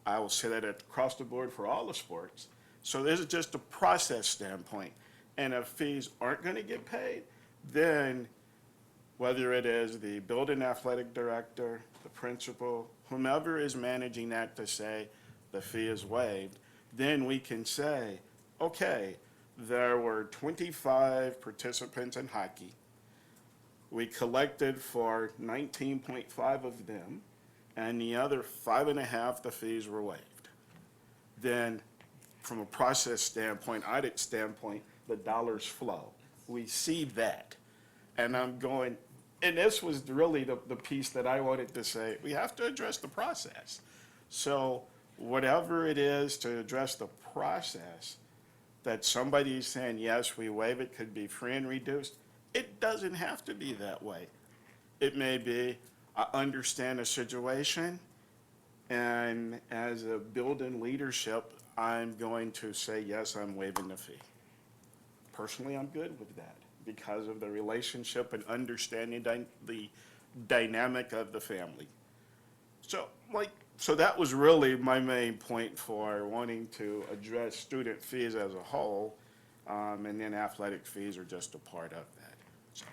I will say that across the board for all the sports. So this is just a process standpoint. And if fees aren't going to get paid, then whether it is the building athletic director, the principal, whomever is managing that to say the fee is waived, then we can say, okay, there were 25 participants in hockey. We collected for 19.5 of them, and the other 5.5, the fees were waived. Then, from a process standpoint, audit standpoint, the dollars flow. We see that. And I'm going, and this was really the piece that I wanted to say, we have to address the process. So whatever it is to address the process, that somebody's saying, yes, we waive it, could be free and reduced, it doesn't have to be that way. It may be, I understand the situation, and as a building leadership, I'm going to say, yes, I'm waiving the fee. Personally, I'm good with that because of the relationship and understanding the dynamic of the family. So that was really my main point for wanting to address student fees as a whole, and then athletic fees are just a part of that. So.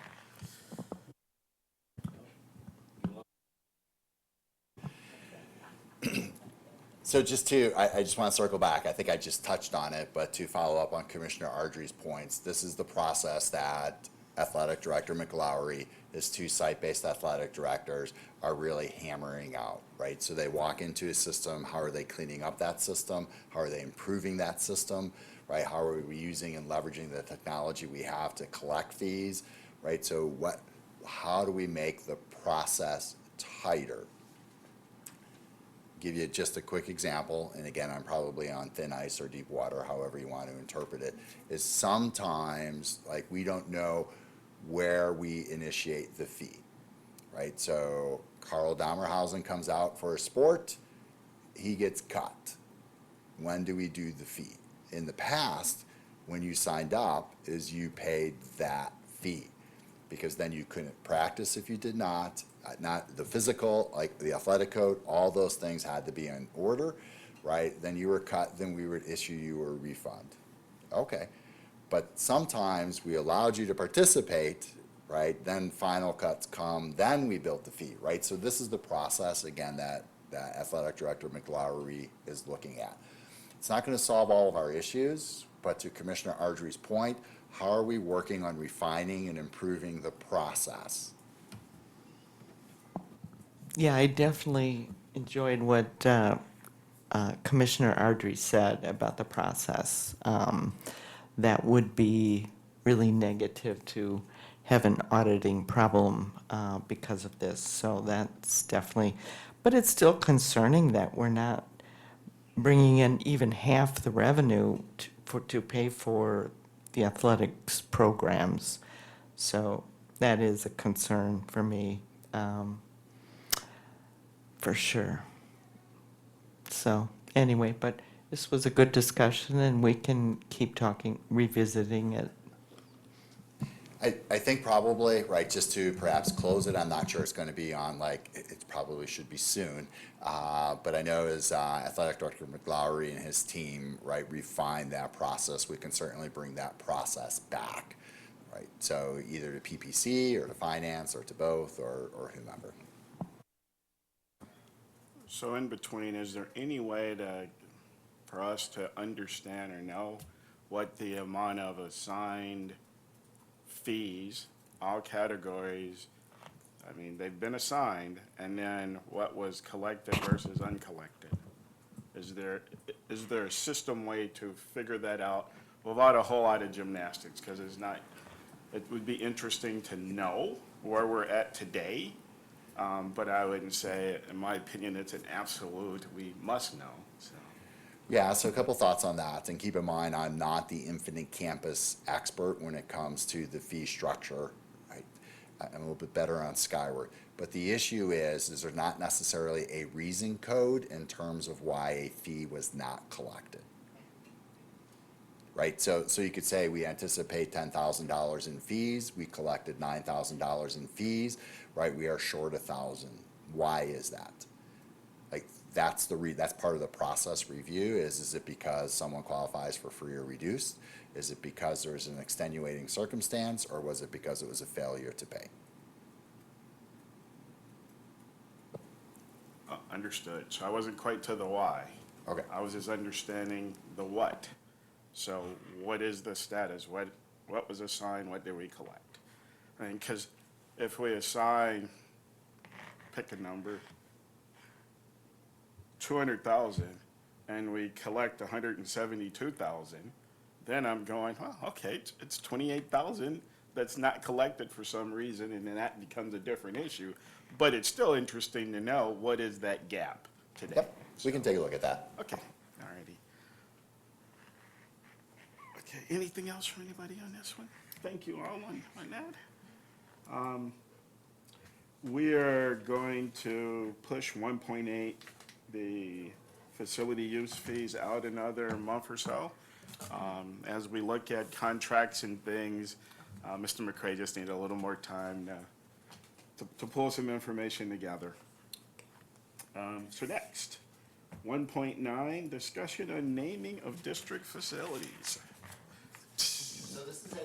So I just want to circle back. I think I just touched on it, but to follow up on Commissioner Ardrey's points, this is the process that Athletic Director McLaury, his two site-based athletic directors are really hammering out, right? So they walk into a system, how are they cleaning up that system? How are they improving that system, right? How are we using and leveraging the technology we have to collect fees, right? So how do we make the process tighter? Give you just a quick example, and again, I'm probably on thin ice or deep water, however you want to interpret it, is sometimes, like, we don't know where we initiate the fee, right? So Carl Dahmerhausen comes out for a sport, he gets cut. When do we do the fee? In the past, when you signed up, is you paid that fee, because then you couldn't practice if you did not the physical, like the athletic code, all those things had to be in order, right? Then you were cut, then we would issue you a refund. Okay, but sometimes we allowed you to participate, right? Then final cuts come, then we built the fee, right? So this is the process, again, that Athletic Director McLaury is looking at. It's not going to solve all of our issues, but to Commissioner Ardrey's point, how are we working on refining and improving the process?
Yeah, I definitely enjoyed what Commissioner Ardrey said about the process. That would be really negative to have an auditing problem because of this. So that's definitely, but it's still concerning that we're not bringing in even half the revenue to pay for the athletics programs. So that is a concern for me. For sure. So anyway, but this was a good discussion and we can keep talking, revisiting it.
I think probably, right, just to perhaps close it, I'm not sure it's going to be on, like, it probably should be soon. But I know as Athletic Director McLaury and his team, right, refine that process, we can certainly bring that process back, right? So either to PPC or to finance or to both or whomever.
So in between, is there any way for us to understand or know what the amount of assigned fees all categories. I mean, they've been assigned, and then what was collected versus uncollected. Is there a system way to figure that out without a whole lot of gymnastics? Because it would be interesting to know where we're at today, but I wouldn't say, in my opinion, it's an absolute, we must know, so.
Yeah, so a couple thoughts on that, and keep in mind, I'm not the infinite campus expert when it comes to the fee structure. I'm a little bit better on Skyward, but the issue is there's not necessarily a reason code in terms of why a fee was not collected. Right, so you could say we anticipate $10,000 in fees, we collected $9,000 in fees, right, we are short 1,000. Why is that? Like, that's part of the process review, is it because someone qualifies for free or reduced? Is it because there's an extenuating circumstance, or was it because it was a failure to pay?
Understood. So I wasn't quite to the why.
Okay.
I was just understanding the what. So what is the status? What was assigned? What did we collect? I mean, because if we assign, pick a number, 200,000, and we collect 172,000, then I'm going, well, okay, it's 28,000 that's not collected for some reason, and then that becomes a different issue. But it's still interesting to know what is that gap today.
Yep, we can take a look at that.
Okay, all righty. Okay, anything else from anybody on this one? Thank you all on that. We are going to push 1.8, the facility use fees, out another month or so. As we look at contracts and things, Mr. McCray just needed a little more time to pull some information together. So next, 1.9, discussion on naming of district facilities.
So this is a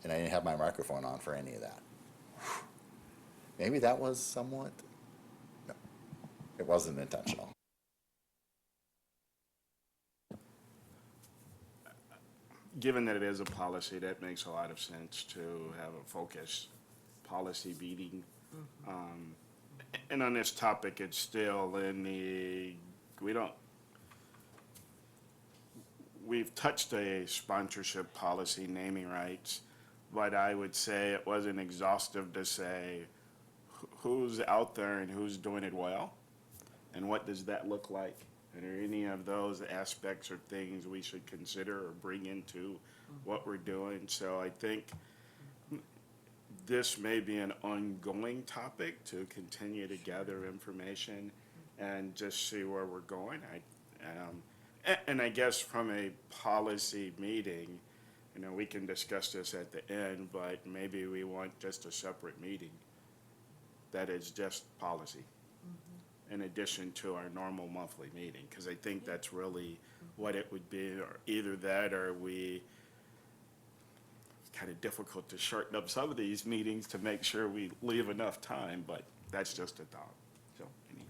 and I didn't have my microphone on for any of that. Maybe that was somewhat, no, it wasn't intentional.
Given that it is a policy, that makes a lot of sense to have a focused policy meeting. And on this topic, it's still in the, we've touched a sponsorship policy, naming rights, but I would say it wasn't exhaustive to say who's out there and who's doing it well, and what does that look like? And are any of those aspects or things we should consider or bring into what we're doing? So I think this may be an ongoing topic to continue to gather information and just see where we're going. And I guess from a policy meeting, we can discuss this at the end, but maybe we want just a separate meeting that is just policy in addition to our normal monthly meeting, because I think that's really what it would be, or either that or it's kind of difficult to shorten up some of these meetings to make sure we leave enough time, but that's just a thought. So, any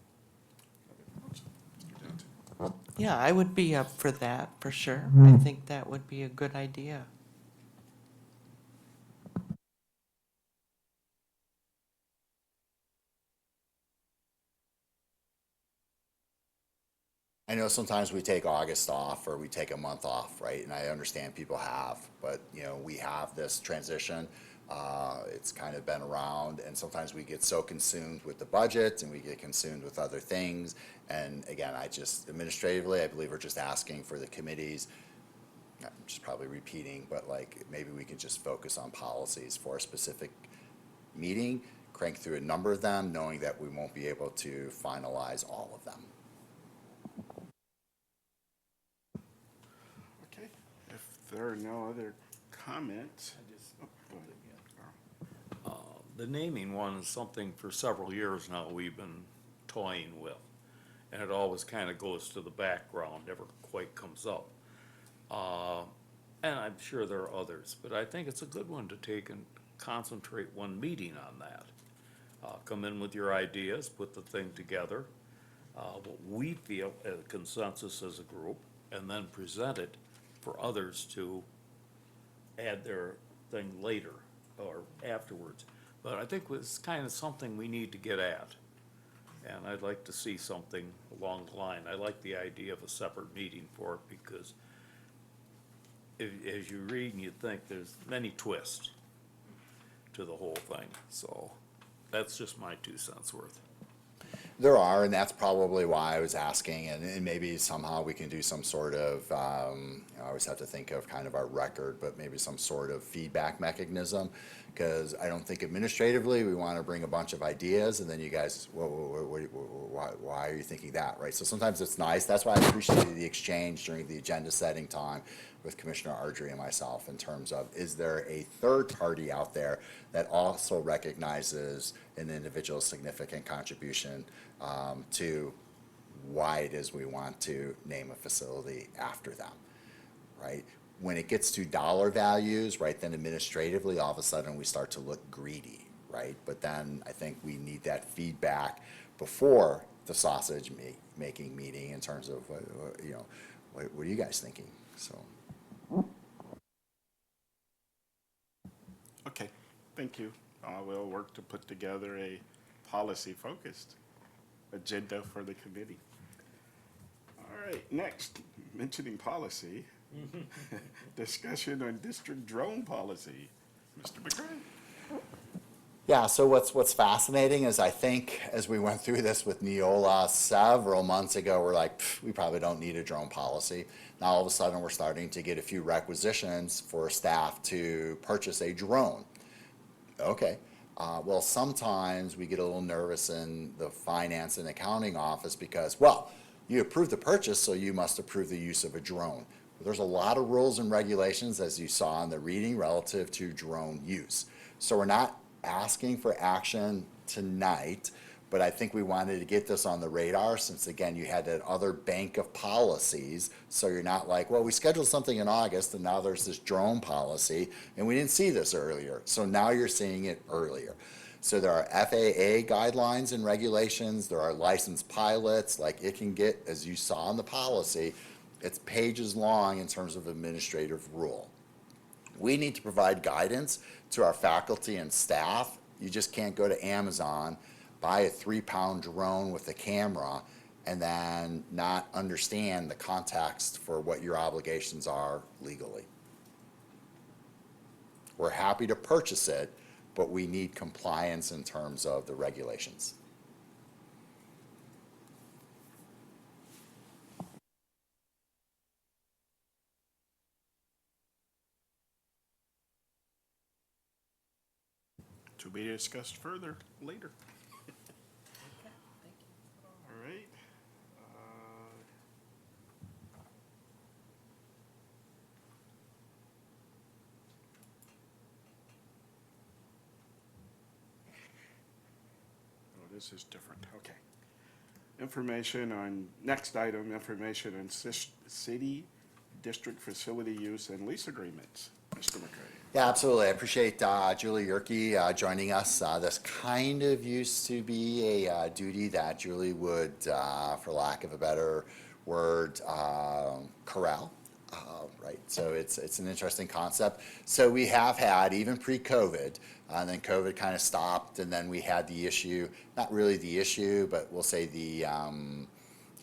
other thoughts? Mr. Johnson?
Yeah, I would be up for that, for sure. I think that would be a good idea.
I know sometimes we take August off or we take a month off, right? And I understand people have, but we have this transition. It's kind of been around, and sometimes we get so consumed with the budget and we get consumed with other things. And again, administratively, I believe we're just asking for the committees, I'm just probably repeating, but like maybe we can just focus on policies for a specific meeting, crank through a number of them, knowing that we won't be able to finalize all of them.
Okay, if there are no other comments. Oh, go ahead.
The naming one is something for several years now we've been toying with. And it always kind of goes to the background, never quite comes up. And I'm sure there are others, but I think it's a good one to take and concentrate one meeting on that. Come in with your ideas, put the thing together, what we feel as a consensus as a group, and then present it for others to add their thing later or afterwards. But I think it's kind of something we need to get at. And I'd like to see something along the line. I like the idea of a separate meeting for it because as you read and you think, there's many twists to the whole thing. So that's just my 2 cents worth.
There are, and that's probably why I was asking, and maybe somehow we can do some sort of, I always have to think of kind of our record, but maybe some sort of feedback mechanism, because I don't think administratively we want to bring a bunch of ideas, and then you guys, why are you thinking that, right? So sometimes it's nice. That's why I appreciated the exchange during the agenda setting time with Commissioner Ardrey and myself in terms of, is there a third party out there that also recognizes an individual's significant contribution to why it is we want to name a facility after them, right? When it gets to dollar values, right, then administratively, all of a sudden we start to look greedy, right? But then I think we need that feedback before the sausage making meeting in terms of, what are you guys thinking? So.
Okay, thank you. We'll work to put together a policy-focused agenda for the committee. All right, next, mentioning policy, discussion on district drone policy. Mr. McCray.
Yeah, so what's fascinating is I think as we went through this with Neola several months ago, we're like, we probably don't need a drone policy. Now all of a sudden we're starting to get a few requisitions for staff to purchase a drone. Okay, well sometimes we get a little nervous in the finance and accounting office because, well, you approved the purchase, so you must approve the use of a drone. There's a lot of rules and regulations, as you saw in the reading, relative to drone use. So we're not asking for action tonight, But I think we wanted to get this on the radar since, again, you had that other bank of policies. So you're not like, well, we scheduled something in August and now there's this drone policy and we didn't see this earlier. So now you're seeing it earlier. So there are FAA guidelines and regulations. There are licensed pilots. Like it can get, as you saw in the policy, it's pages long in terms of administrative rule. We need to provide guidance to our faculty and staff. You just can't go to Amazon, buy a 3-pound drone with a camera, and then not understand the context for what your obligations are legally. We're happy to purchase it, but we need compliance in terms of the regulations.
To be discussed further later. All right. Oh, this is different, okay. Information on, next item, information on city district facility use and lease agreements. Mr. McCray.
Yeah, absolutely. I appreciate Julie Yerke joining us. This kind of used to be a duty that Julie would, for lack of a better word, corral. Right, so it's an interesting concept. So we have had, even pre-COVID, and then COVID kind of stopped, and then we had the issue, not really the issue, but we'll say the,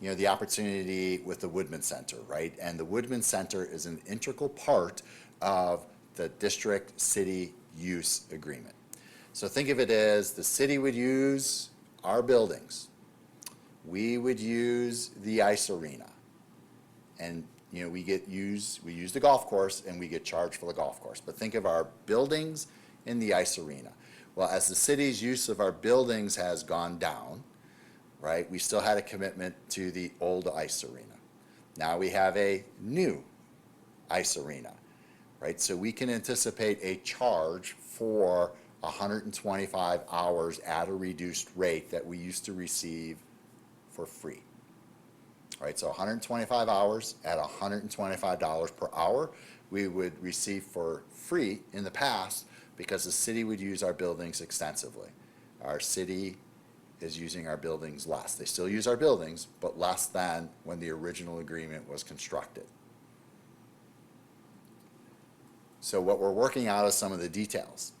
you know, the opportunity with the Woodman Center, right? And the Woodman Center is an integral part of the district city use agreement. So think of it as the city would use our buildings. We would use the ice arena. And you know, we use the golf course and we get charged for the golf course. But think of our buildings in the ice arena. Well, as the city's use of our buildings has gone down, right, we still had a commitment to the old ice arena. Now we have a new ice arena, right? So we can anticipate a charge for 125 hours at a reduced rate that we used to receive for free. All right, so 125 hours at $125 per hour, we would receive for free in the past because the city would use our buildings extensively. Our city is using our buildings less. They still use our buildings, but less than when the original agreement was constructed. So what we're working out is some of the details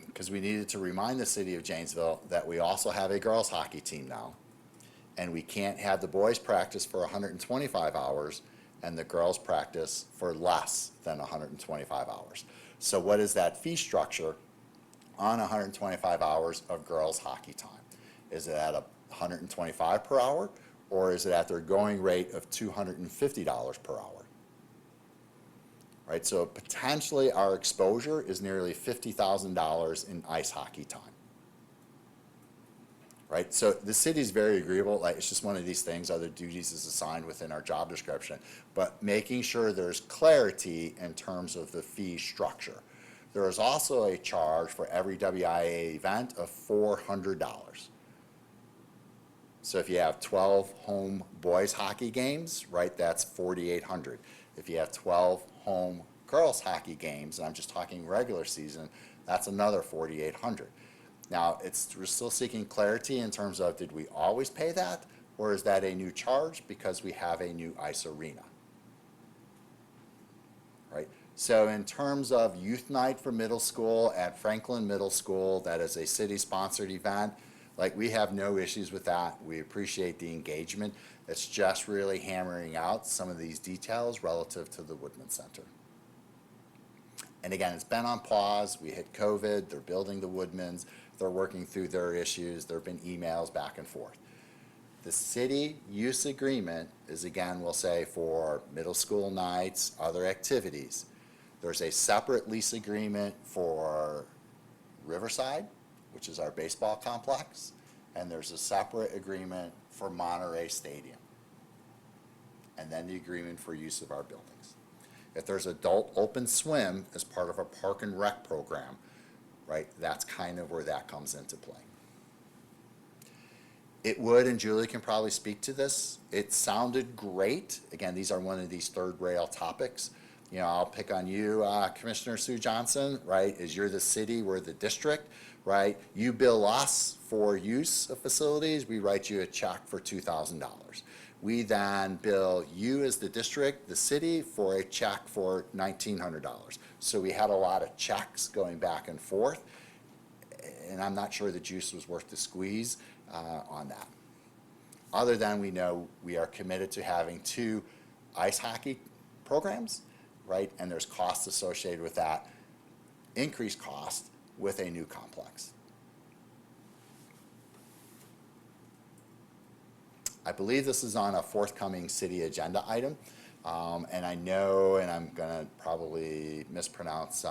because we needed to remind the city of Janesville that we also have a girls hockey team now. And we can't have the boys practice for 125 hours and the girls practice for less than 125 hours. So what is that fee structure on 125 hours of girls hockey time? Is it at 125 per hour or is it at their going rate of $250 per hour? Right, so potentially our exposure is nearly $50,000 in ice hockey time. Right, so the city's very agreeable. Like, it's just one of these things. Other duties is assigned within our job description, but making sure there's clarity in terms of the fee structure. There is also a charge for every WIA event of $400. So if you have 12 home boys hockey games, right, that's $4,800. If you have 12 home girls hockey games, and I'm just talking regular season, that's another $4,800. Now, we're still seeking clarity in terms of, did we always pay that, or is that a new charge because we have a new ice arena? Right? So in terms of youth night for middle school at Franklin Middle School, that is a city-sponsored event, like, we have no issues with that. We appreciate the engagement. It's just really hammering out some of these details relative to the Woodman Center. And again, it's been on pause. We hit COVID. They're building the Woodmans. They're working through their issues. There have been emails back and forth. The city use agreement is, again, we'll say for middle school nights, other activities. There's a separate lease agreement for Riverside, which is our baseball complex, and there's a separate agreement for Monterey Stadium, and then the agreement for use of our buildings. If there's adult open swim as part of a park and rec program, right, that's kind of where that comes into play. It would, and Julie can probably speak to this. It sounded great. Again, these are one of these third rail topics. You know, I'll pick on you, Commissioner Sue Johnson, right? As you're the city, we're the district, right? You bill us for use of facilities, we write you a check for $2,000. We then bill you as the district, the city, for a check for $1,900. So we had a lot of checks going back and forth, and I'm not sure the juice was worth the squeeze on that. Other than we know we are committed to having 2 ice hockey programs, right? And there's costs associated with that, increased cost with a new complex. I believe this is on a forthcoming city agenda item. And I know, and I'm gonna probably mispronounce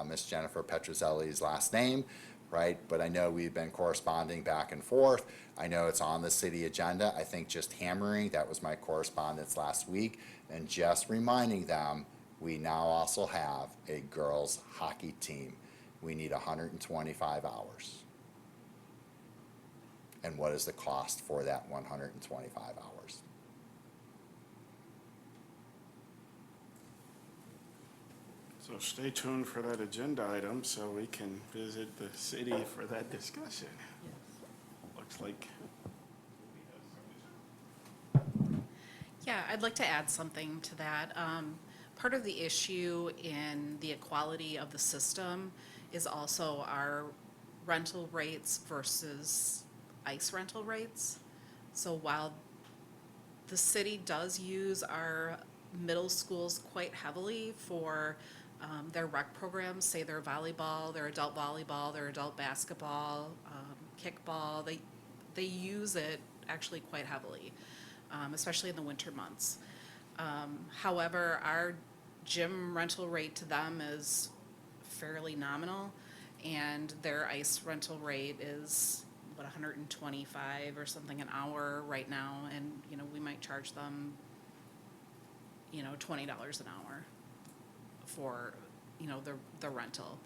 Miss Jennifer Petrozelli's last name, right? But I know we've been corresponding back and forth. I know it's on the city agenda. I think just hammering, that was my correspondence last week, and just reminding them, we now also have a girls hockey team. We need 125 hours. And what is the cost for that 125 hours?
So stay tuned for that agenda item so we can visit the city for that discussion. Looks like.
Yeah, I'd like to add something to that. Part of the issue in the equality of the system is also our rental rates versus ICE rental rates. So while the city does use our middle schools quite heavily for their rec programs, say their volleyball, their adult basketball, kickball, they use it actually quite heavily, especially in the winter months. However, our gym rental rate to them is fairly nominal, and their ice rental rate is, what, 125 or something an hour right now, and, you know, we might charge them, you know, $20 an hour for, you know, the rental.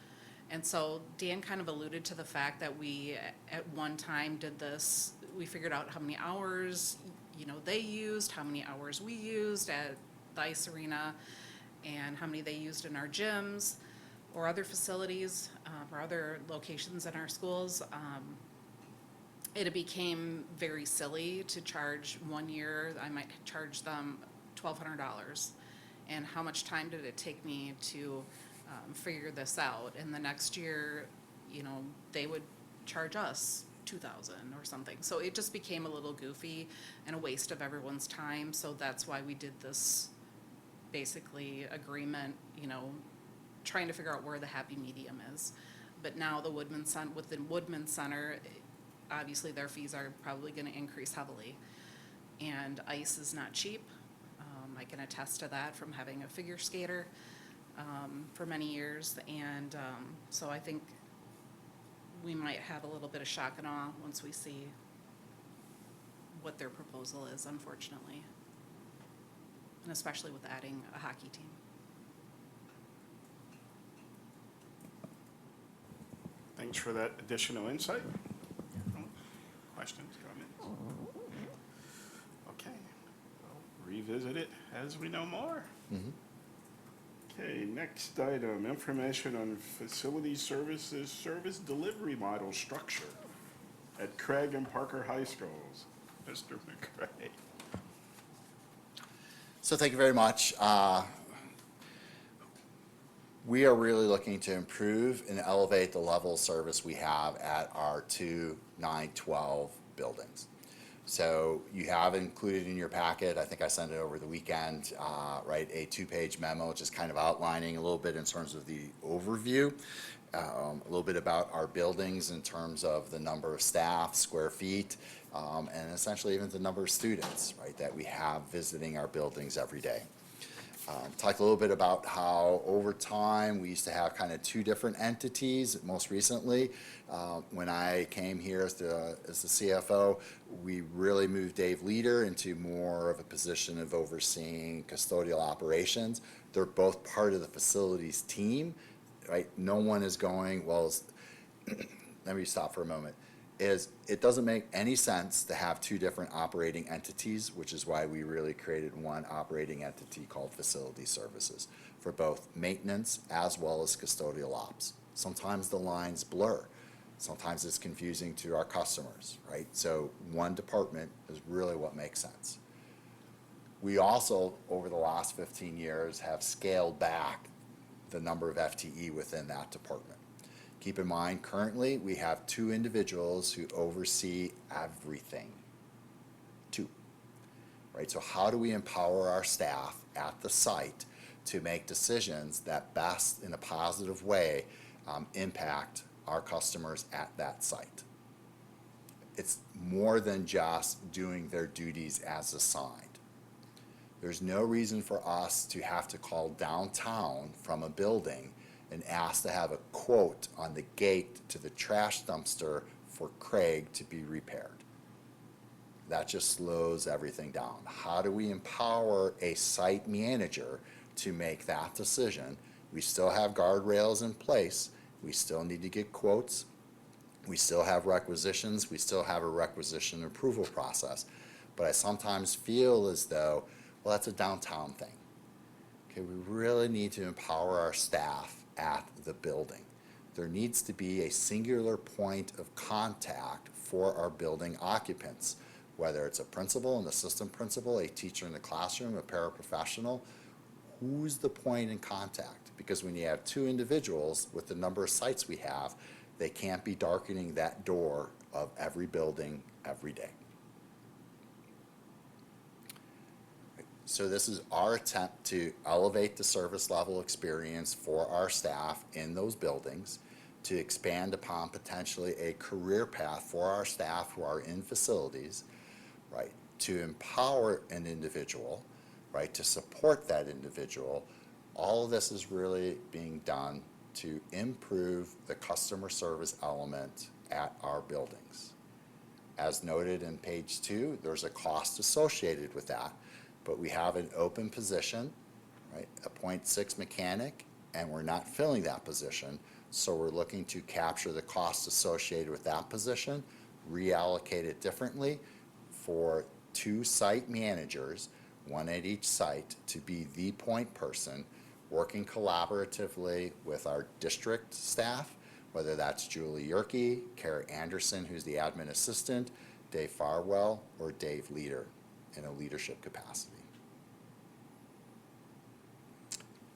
And so Dan kind of alluded to the fact that we, at one time, did this, we figured out how many hours, you know, they used, how many hours we used at the ice arena, and how many they used in our gyms or other facilities, or other locations in our schools. It became very silly to charge. One year, I might charge them $1,200. And how much time did it take me to figure this out? And the next year, you know, they would charge us $2,000 or something. So it just became a little goofy and a waste of everyone's time. So that's why we did this basically agreement, you know, trying to figure out where the happy medium is. But now the Woodman Center, obviously their fees are probably gonna increase heavily. And ice is not cheap. I can attest to that from having a figure skater for many years. And so I think we might have a little bit of shock and awe once we see what their proposal is, unfortunately. And especially with adding a hockey team.
Thanks for that additional insight. Questions, comments? Okay, we'll revisit it as we know more. Okay, next item, information on facility services, service delivery model structure at Craig and Parker High Schools. Mr. McCray.
So thank you very much. We are really looking to improve and elevate the level of service we have at our 2, 9, 12 buildings. So you have included in your packet, I think I sent it over the weekend, right, a 2-page memo just kind of outlining a little bit in terms of the overview, a little bit about our buildings in terms of the number of staff, square feet, and essentially even the number of students, right, that we have visiting our buildings every day. Talked a little bit about how over time we used to have kind of 2 different entities. Most recently, when I came here as the CFO, we really moved Dave Leader into more of a position of overseeing custodial operations. They're both part of the facilities team, right? No one is going, well, let me stop for a moment. is it doesn't make any sense to have two different operating entities, which is why we really created one operating entity called Facility Services for both maintenance as well as custodial ops. Sometimes the lines blur. Sometimes it's confusing to our customers, right? So one department is really what makes sense. We also, over the last 15 years, have scaled back the number of FTE within that department. Keep in mind, currently, we have 2 individuals who oversee everything. 2, right? So how do we empower our staff at the site to make decisions that best, in a positive way, impact our customers at that site? It's more than just doing their duties as assigned. There's no reason for us to have to call downtown from a building and ask to have a quote on the gate to the trash dumpster for Craig to be repaired. That just slows everything down. How do we empower a site manager to make that decision? We still have guardrails in place. We still need to get quotes. We still have requisitions. We still have a requisition approval process. But I sometimes feel as though, well, that's a downtown thing. Okay, we really need to empower our staff at the building. There needs to be a singular point of contact for our building occupants, whether it's a principal, an assistant principal, a teacher in the classroom, a paraprofessional. Who's the point in contact? Because when you have 2 individuals with the number of sites we have, they can't be darkening that door of every building every day. So this is our attempt to elevate the service level experience for our staff in those buildings, to expand upon potentially a career path for our staff who are in facilities, right? To empower an individual, right? To support that individual. All of this is really being done to improve the customer service element at our buildings. As noted in page 2, there's a cost associated with that. But we have an open position, right, a .6 mechanic, and we're not filling that position. So we're looking to capture the costs associated with that position, reallocate it differently for 2 site managers, 1 at each site, to be the point person, working collaboratively with our district staff, whether that's Julie Yerke, Kara Anderson, who's the admin assistant, Dave Farwell, or Dave Leader in a leadership capacity.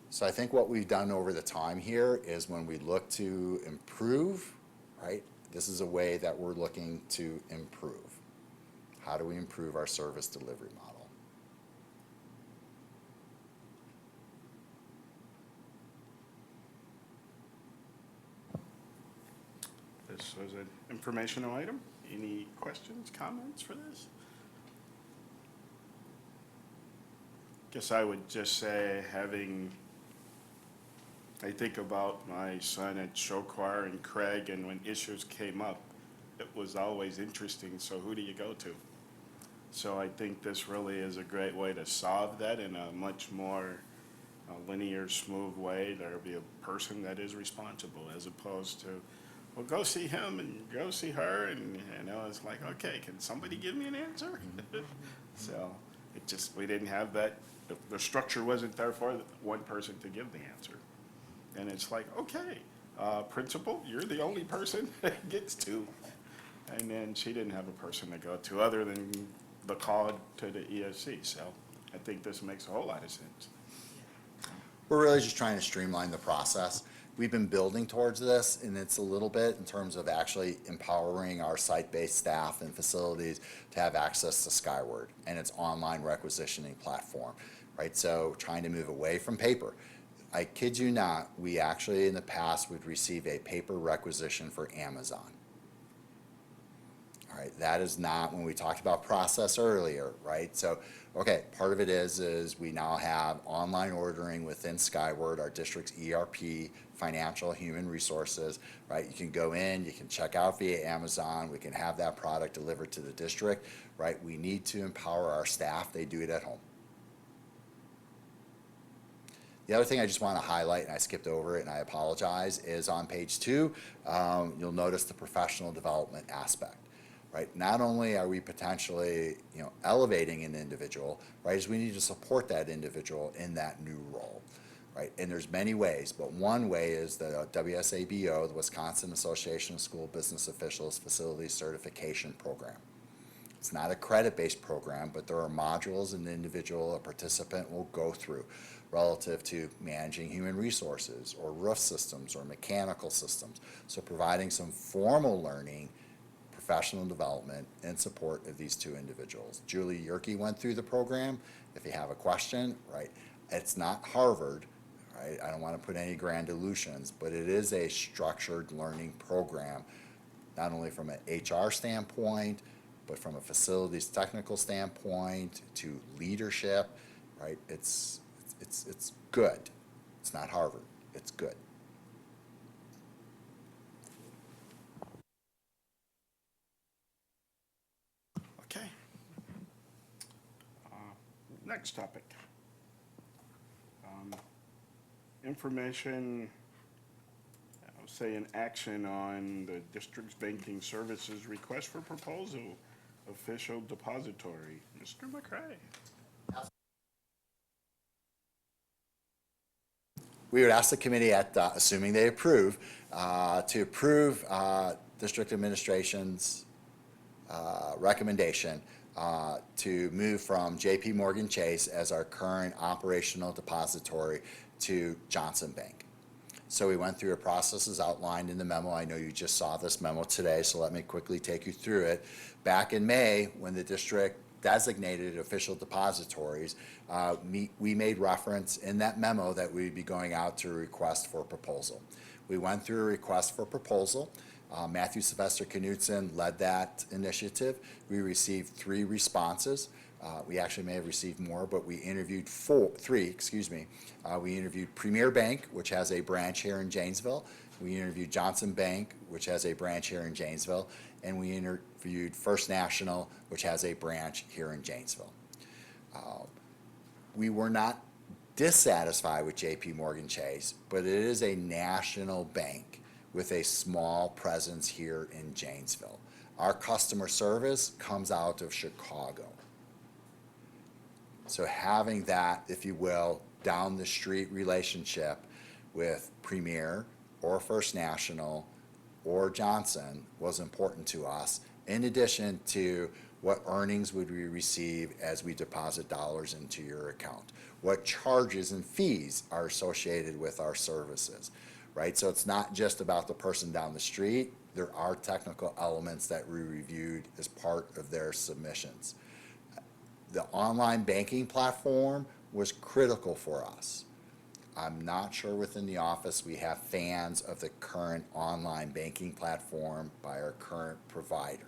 So I think what we've done over the time here is when we look to improve, right, this is a way that we're looking to improve. How do we improve our service delivery model?
This was an informational item. Any questions, comments for this? Guess I would just say, I think about my son at show choir and Craig, and when issues came up, it was always interesting, so who do you go to? So I think this really is a great way to solve that in a much more linear, smooth way. There'll be a person that is responsible, as opposed to, well, go see him and go see her, and it's like, okay, can somebody give me an answer? So it just, we didn't have that, the structure wasn't there for one person to give the answer. And it's like, okay, principal, you're the only person that gets to. And then she didn't have a person to go to other than the call to the ESC. So I think this makes a whole lot of sense.
We're really just trying to streamline the process. We've been building towards this, and it's a little bit in terms of actually empowering our site-based staff and facilities to have access to Skyward and its online requisitioning platform, right? So trying to move away from paper. I kid you not, we actually in the past would receive a paper requisition for Amazon. All right, that is not, when we talked about process earlier, right? So, okay, part of it is we now have online ordering within Skyward, our district's ERP, financial, human resources, right? You can go in, you can check out via Amazon, we can have that product delivered to the district, right? We need to empower our staff, they do it at home. The other thing I just want to highlight, and I skipped over it and I apologize, is on page 2, you'll notice the professional development aspect, right? Not only are we potentially, elevating an individual, right, is we need to support that individual in that new role, right? And there's many ways, but one way is the WSABO, the Wisconsin Association of School Business Officials Facility Certification Program. It's not a credit-based program, but there are modules an individual, a participant will go through relative to managing human resources or roof systems or mechanical systems. So providing some formal learning, professional development, and support of these two individuals. Julie Yerke went through the program. If you have a question, right, it's not Harvard, right? I don't want to put any grand illusions, but it is a structured learning program, not only from an HR standpoint, but from a facilities technical standpoint to leadership, right? It's good. It's not Harvard. It's good.
Okay. Next topic. Information, I'll say an action on the district's banking services request for proposal, official depository. Mr. McCray.
We would ask the committee assuming they approve, to approve district administration's recommendation to move from JP Morgan Chase as our current operational depository to Johnson Bank. So we went through a process as outlined in the memo. I know you just saw this memo today, so let me quickly take you through it. Back in May, when the district designated official depositories, we made reference in that memo that we'd be going out to a request for proposal. We went through a request for proposal. Matthew Sylvester Knudsen led that initiative. We received 3 responses. We actually may have received more, but we interviewed 3. We interviewed Premier Bank, which has a branch here in Janesville. We interviewed Johnson Bank, which has a branch here in Janesville. And we interviewed First National, which has a branch here in Janesville. We were not dissatisfied with JP Morgan Chase, but it is a national bank with a small presence here in Janesville. Our customer service comes out of Chicago. So having that, if you will, down the street relationship with Premier or First National or Johnson was important to us, in addition to what earnings would we receive as we deposit dollars into your account? What charges and fees are associated with our services, right? So it's not just about the person down the street. There are technical elements that we reviewed as part of their submissions. The online banking platform was critical for us. I'm not sure within the office we have fans of the current online banking platform by our current provider.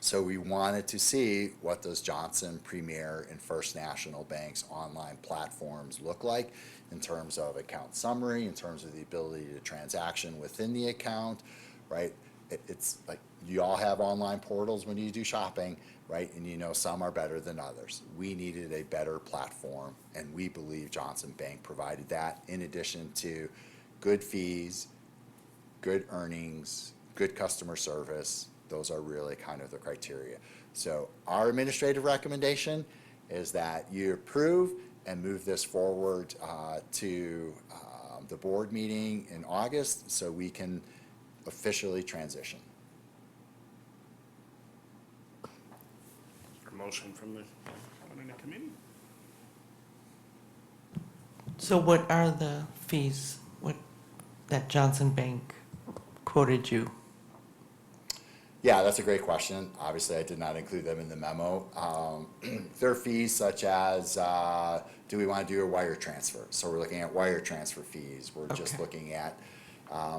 So we wanted to see what those Johnson, Premier, and First National Bank's online platforms look like in terms of account summary, in terms of the ability to transaction within the account, right? It's like you all have online portals when you do shopping, right? And some are better than others. We needed a better platform, and we believe Johnson Bank provided that in addition to good fees, good earnings, good customer service. Those are really kind of the criteria. So our administrative recommendation is that you approve and move this forward to the board meeting in August so we can officially transition.
A motion from the committee?
So what are the fees that Johnson Bank quoted you?
Yeah, that's a great question. Obviously, I did not include them in the memo. There are fees such as, do we want to do a wire transfer? So we're looking at wire transfer fees. We're just
Okay.
looking at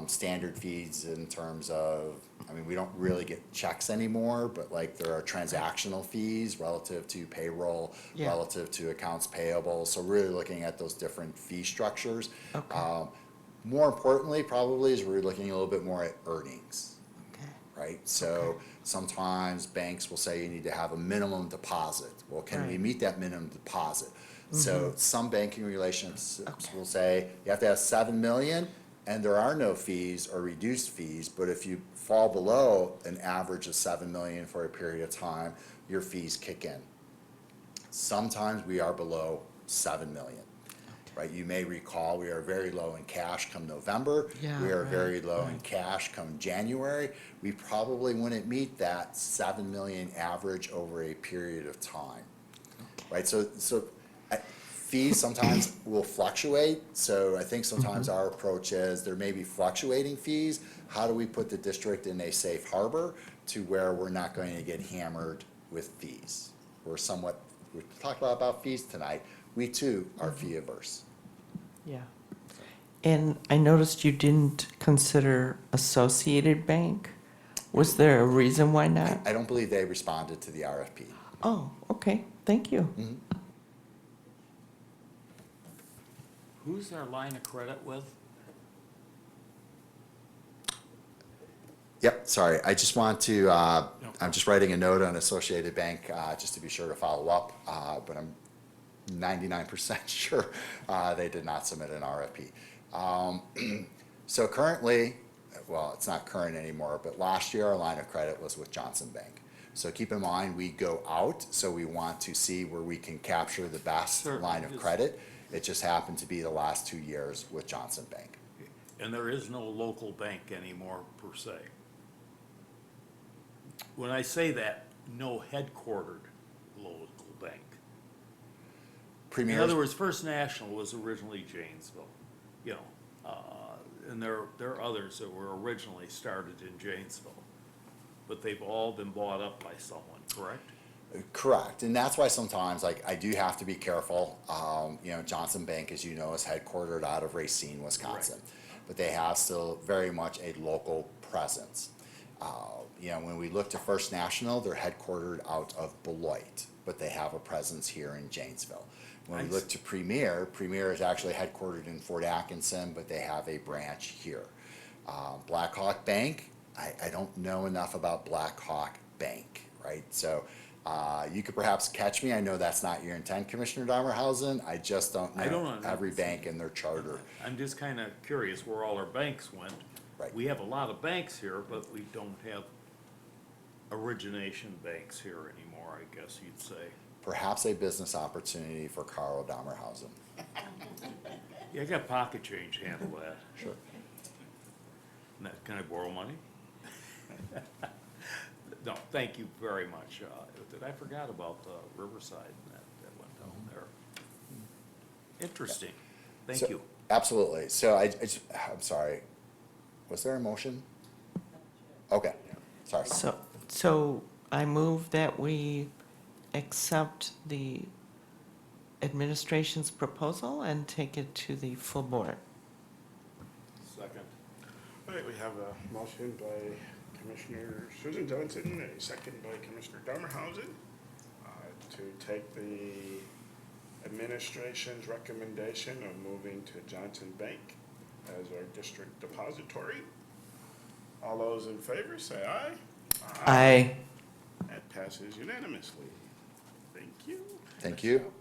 standard fees in terms of, we don't really get checks anymore, but like there are transactional fees relative to payroll,
Yeah.
relative to accounts payable. So really looking at those different fee structures.
Okay.
More importantly, probably, is we're looking a little bit more at earnings.
Okay.
Right? So sometimes banks will say you need to have a minimum deposit. Well, can we
Right.
meet that minimum deposit? So some banking relationships will say, you have to have 7 million, and there are no fees or reduced fees, but if you fall below an average of 7 million for a period of time, your fees kick in. Sometimes we are below 7 million, right? You may recall, we are very low in cash come November.
Yeah,
We are
right,
very low in
right.
cash come January. We probably wouldn't meet that 7 million average over a period of time, right? So fees sometimes will fluctuate, so I think sometimes our approach is, there may be fluctuating fees. How do we put the district in a safe harbor to where we're not going to get hammered with fees? We talked a lot about fees tonight. We too are fee averse.
Yeah. And I noticed you didn't consider Associated Bank. Was there a reason why not?
I don't believe they responded to the RFP.
Oh, okay, thank you.
Who's our line of credit with?
Yep, sorry, I just want to, I'm just writing a note on Associated Bank, just to be sure to follow up, but I'm 99% sure they did not submit an RFP. So currently, well, it's not current anymore, but last year our line of credit was with Johnson Bank. So keep in mind, we go out, so we want to see where we can capture the best
Sure.
line of credit. It just happened to be the last 2 years with Johnson Bank.
And there is no local bank anymore per se. When I say that, no headquartered local bank. In
Premier,
other words, First National was originally Janesville, you know, and there are others that were originally started in Janesville. But they've all been bought up by someone, correct?
correct, and that's why sometimes, like, I do have to be careful. You know, Johnson Bank, as you know, is headquartered out of Racine, Wisconsin. But they have still very much a local presence. You know, when we look to First National, they're headquartered out of Beloit, but they have a presence here in Janesville. When we
Nice.
look to Premier, Premier is actually headquartered in Fort Atkinson, but they have a branch here. Blackhawk Bank, I don't know enough about Blackhawk Bank, right? So you could perhaps catch me. I know that's not your intent, Commissioner Darmerhausen. I just don't
I don't
know
know.
every bank and their charter.
I'm just kind of curious where all our banks went.
Right.
We have a lot of banks here, but we don't have origination banks here anymore, I guess you'd say.
Perhaps a business opportunity for Carl Darmerhausen.
Yeah, I got pocket change, handle that.
Sure.
Can I borrow money? No, thank you very much. I forgot about Riverside and that went down there. Interesting. Thank
So-
you.
Absolutely. So I'm sorry. Was there a motion? Okay, sorry.
So I move that we accept the administration's proposal and take it to the full board.
Second.
All right, we have a motion by Commissioner Susan Johnson, a second by Commissioner Darmerhausen, to take the administration's recommendation of moving to Johnson Bank as our district depository. All those in favor, say aye.
Aye.
That passes unanimously. Thank you.
Thank you.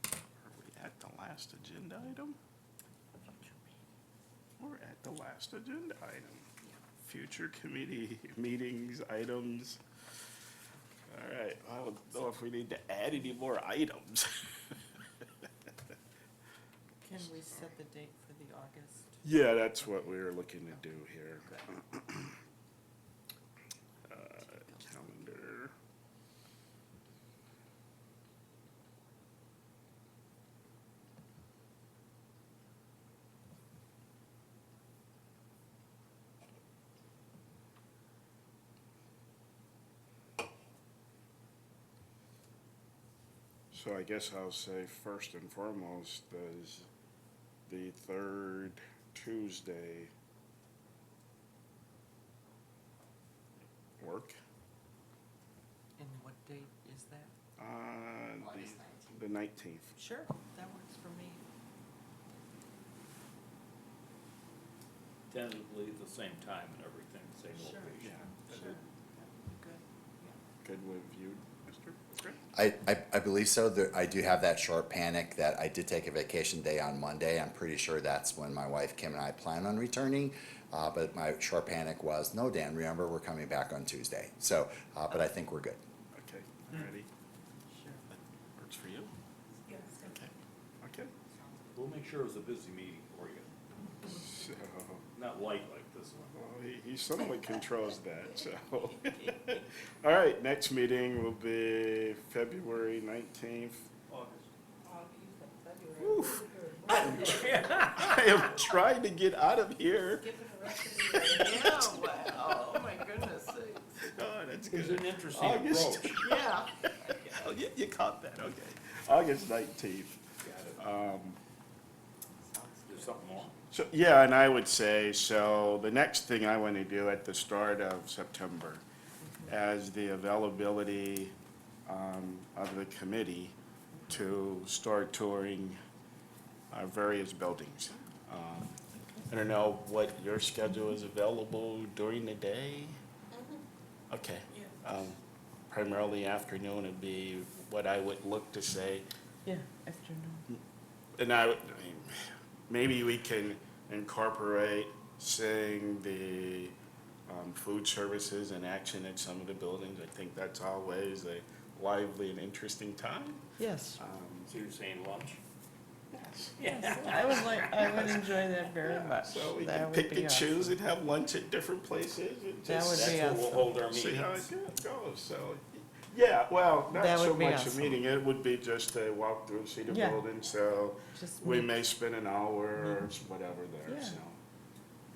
Are we at the last agenda item? We're at the last agenda item. Future committee meetings, items. All right, I don't know if we need to add any more items.
Can we set the date for the August?
Yeah, that's what we were looking to do here. Calendar. So I guess I'll say first and foremost, does the third Tuesday work?
And what date is that?
The 19th.
Sure, that works for me.
tentatively the same time and everything, same
Sure.
location.
Sure. Good.
Good with you, Mr. Brick?
I believe so. I do have that short panic that I did take a vacation day on Monday. I'm pretty sure that's when my wife Kim and I plan on returning. But my short panic was, no, Dan, remember, we're coming back on Tuesday. So, but I think we're good.
Okay, ready? Works for you?
Yes.
Okay, okay.
We'll make sure it's a busy meeting for you,
So,
not light like this one.
well, he somewhat controls that, so. All right, next meeting will be February 19th. I am trying to get out of here.
Yeah, wow, oh my goodness sakes.
Oh, that's
It was
good.
an interesting
August.
approach.
Yeah.
Oh, you caught that, okay. August 19th.
There's something more?
So, yeah, and I would say, so the next thing I want to do at the start of September, as the availability of the committee to start touring our various buildings. I don't know what your schedule is available during the day? Okay. Primarily afternoon would be what I would look to say.
Yeah, afternoon.
And I mean, maybe we can incorporate seeing the food services in action at some of the buildings. I think that's always a lively and interesting time.
Yes.
So you're saying lunch?
Yes, I would enjoy that very much.
So we
That
can
would
pick
be
and
awesome.
choose and have lunch at different places and
That
just
would
That's
be
where we'll
awesome.
hold our
see how
meetings.
it goes. So, yeah, well, not
That
so
would be
much a
awesome.
meeting. It would be just a walk through, see the
Yeah.
building. So
Just
we
meet-
may spend an hour or whatever there,
Yeah.
so.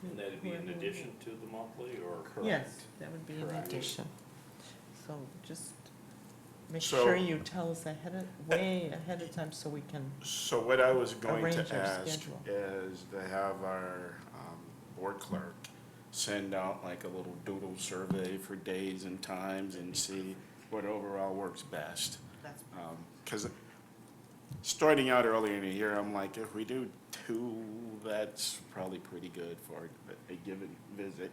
And that'd be in
whoever-
addition to the monthly or?
Yes, that would be in
Correct.
addition. So just make
So-
sure you tell us way ahead of time so we can,
So what I was going
Arrange
to
our
ask
schedule.
is to have our board clerk send out like a little doodle survey for days and times and see what overall works best. Because starting out earlier in the year, I'm like, if we do 2, that's probably pretty good for a given visit.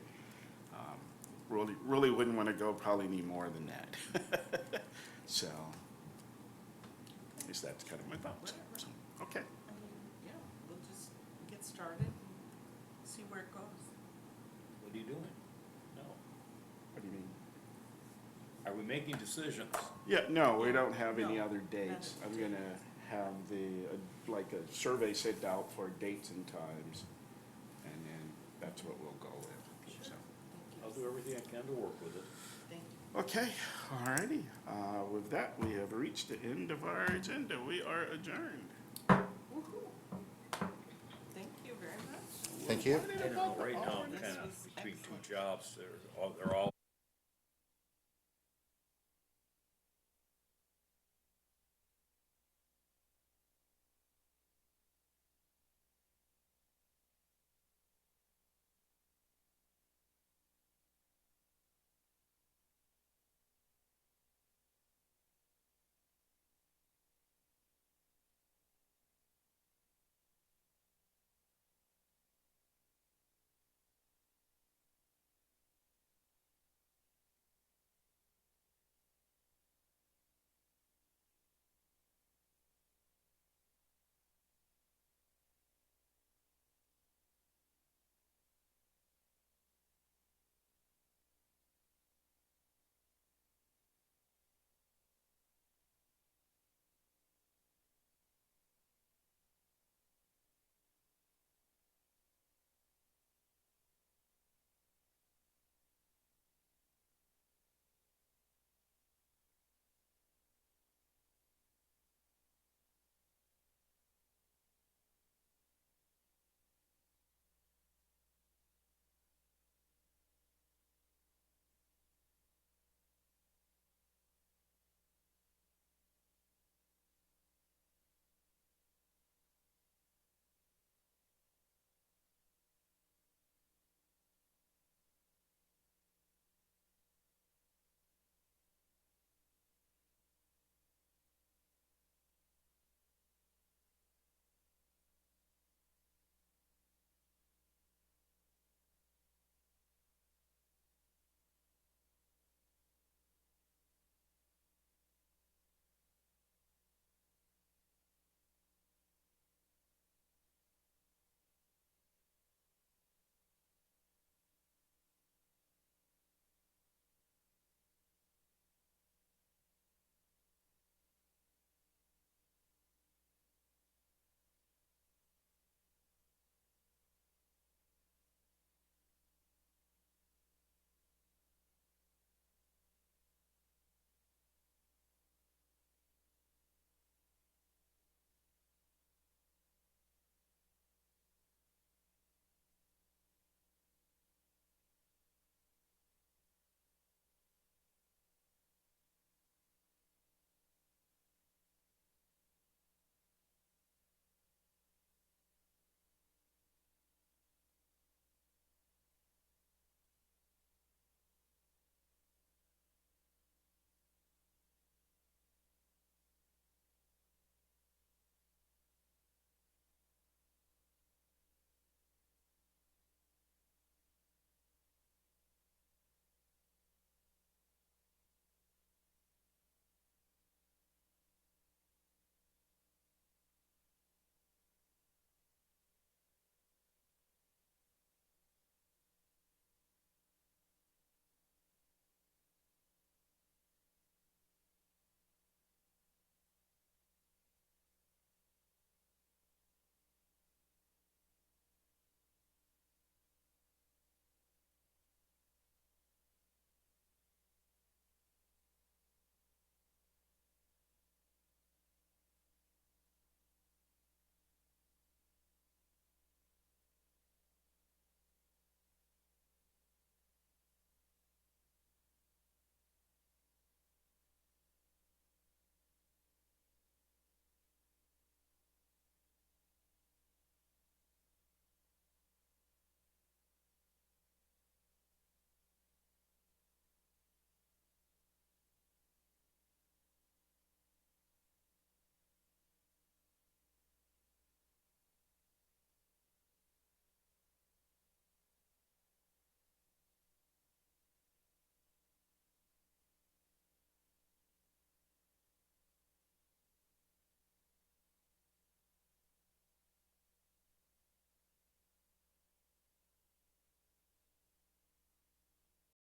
Really wouldn't want to go, probably need more than that. So, at least that's kind of my thoughts. So, okay.
Yeah, we'll just get started and see where it goes.
What are you doing? No.
What do you mean?
Are we making decisions?
Yeah, no, we don't have any
No,
other dates. I'm gonna have like a survey sent out for dates and times, and then that's what we'll go with, so.
I'll do everything I can to work with it.
Thank you.
Okay, all righty. With that, we have reached the end of our agenda. We are adjourned.
Woo-hoo. Thank you very much.
Thank you.
I don't know, right now, I'm kind of between two jobs, they're all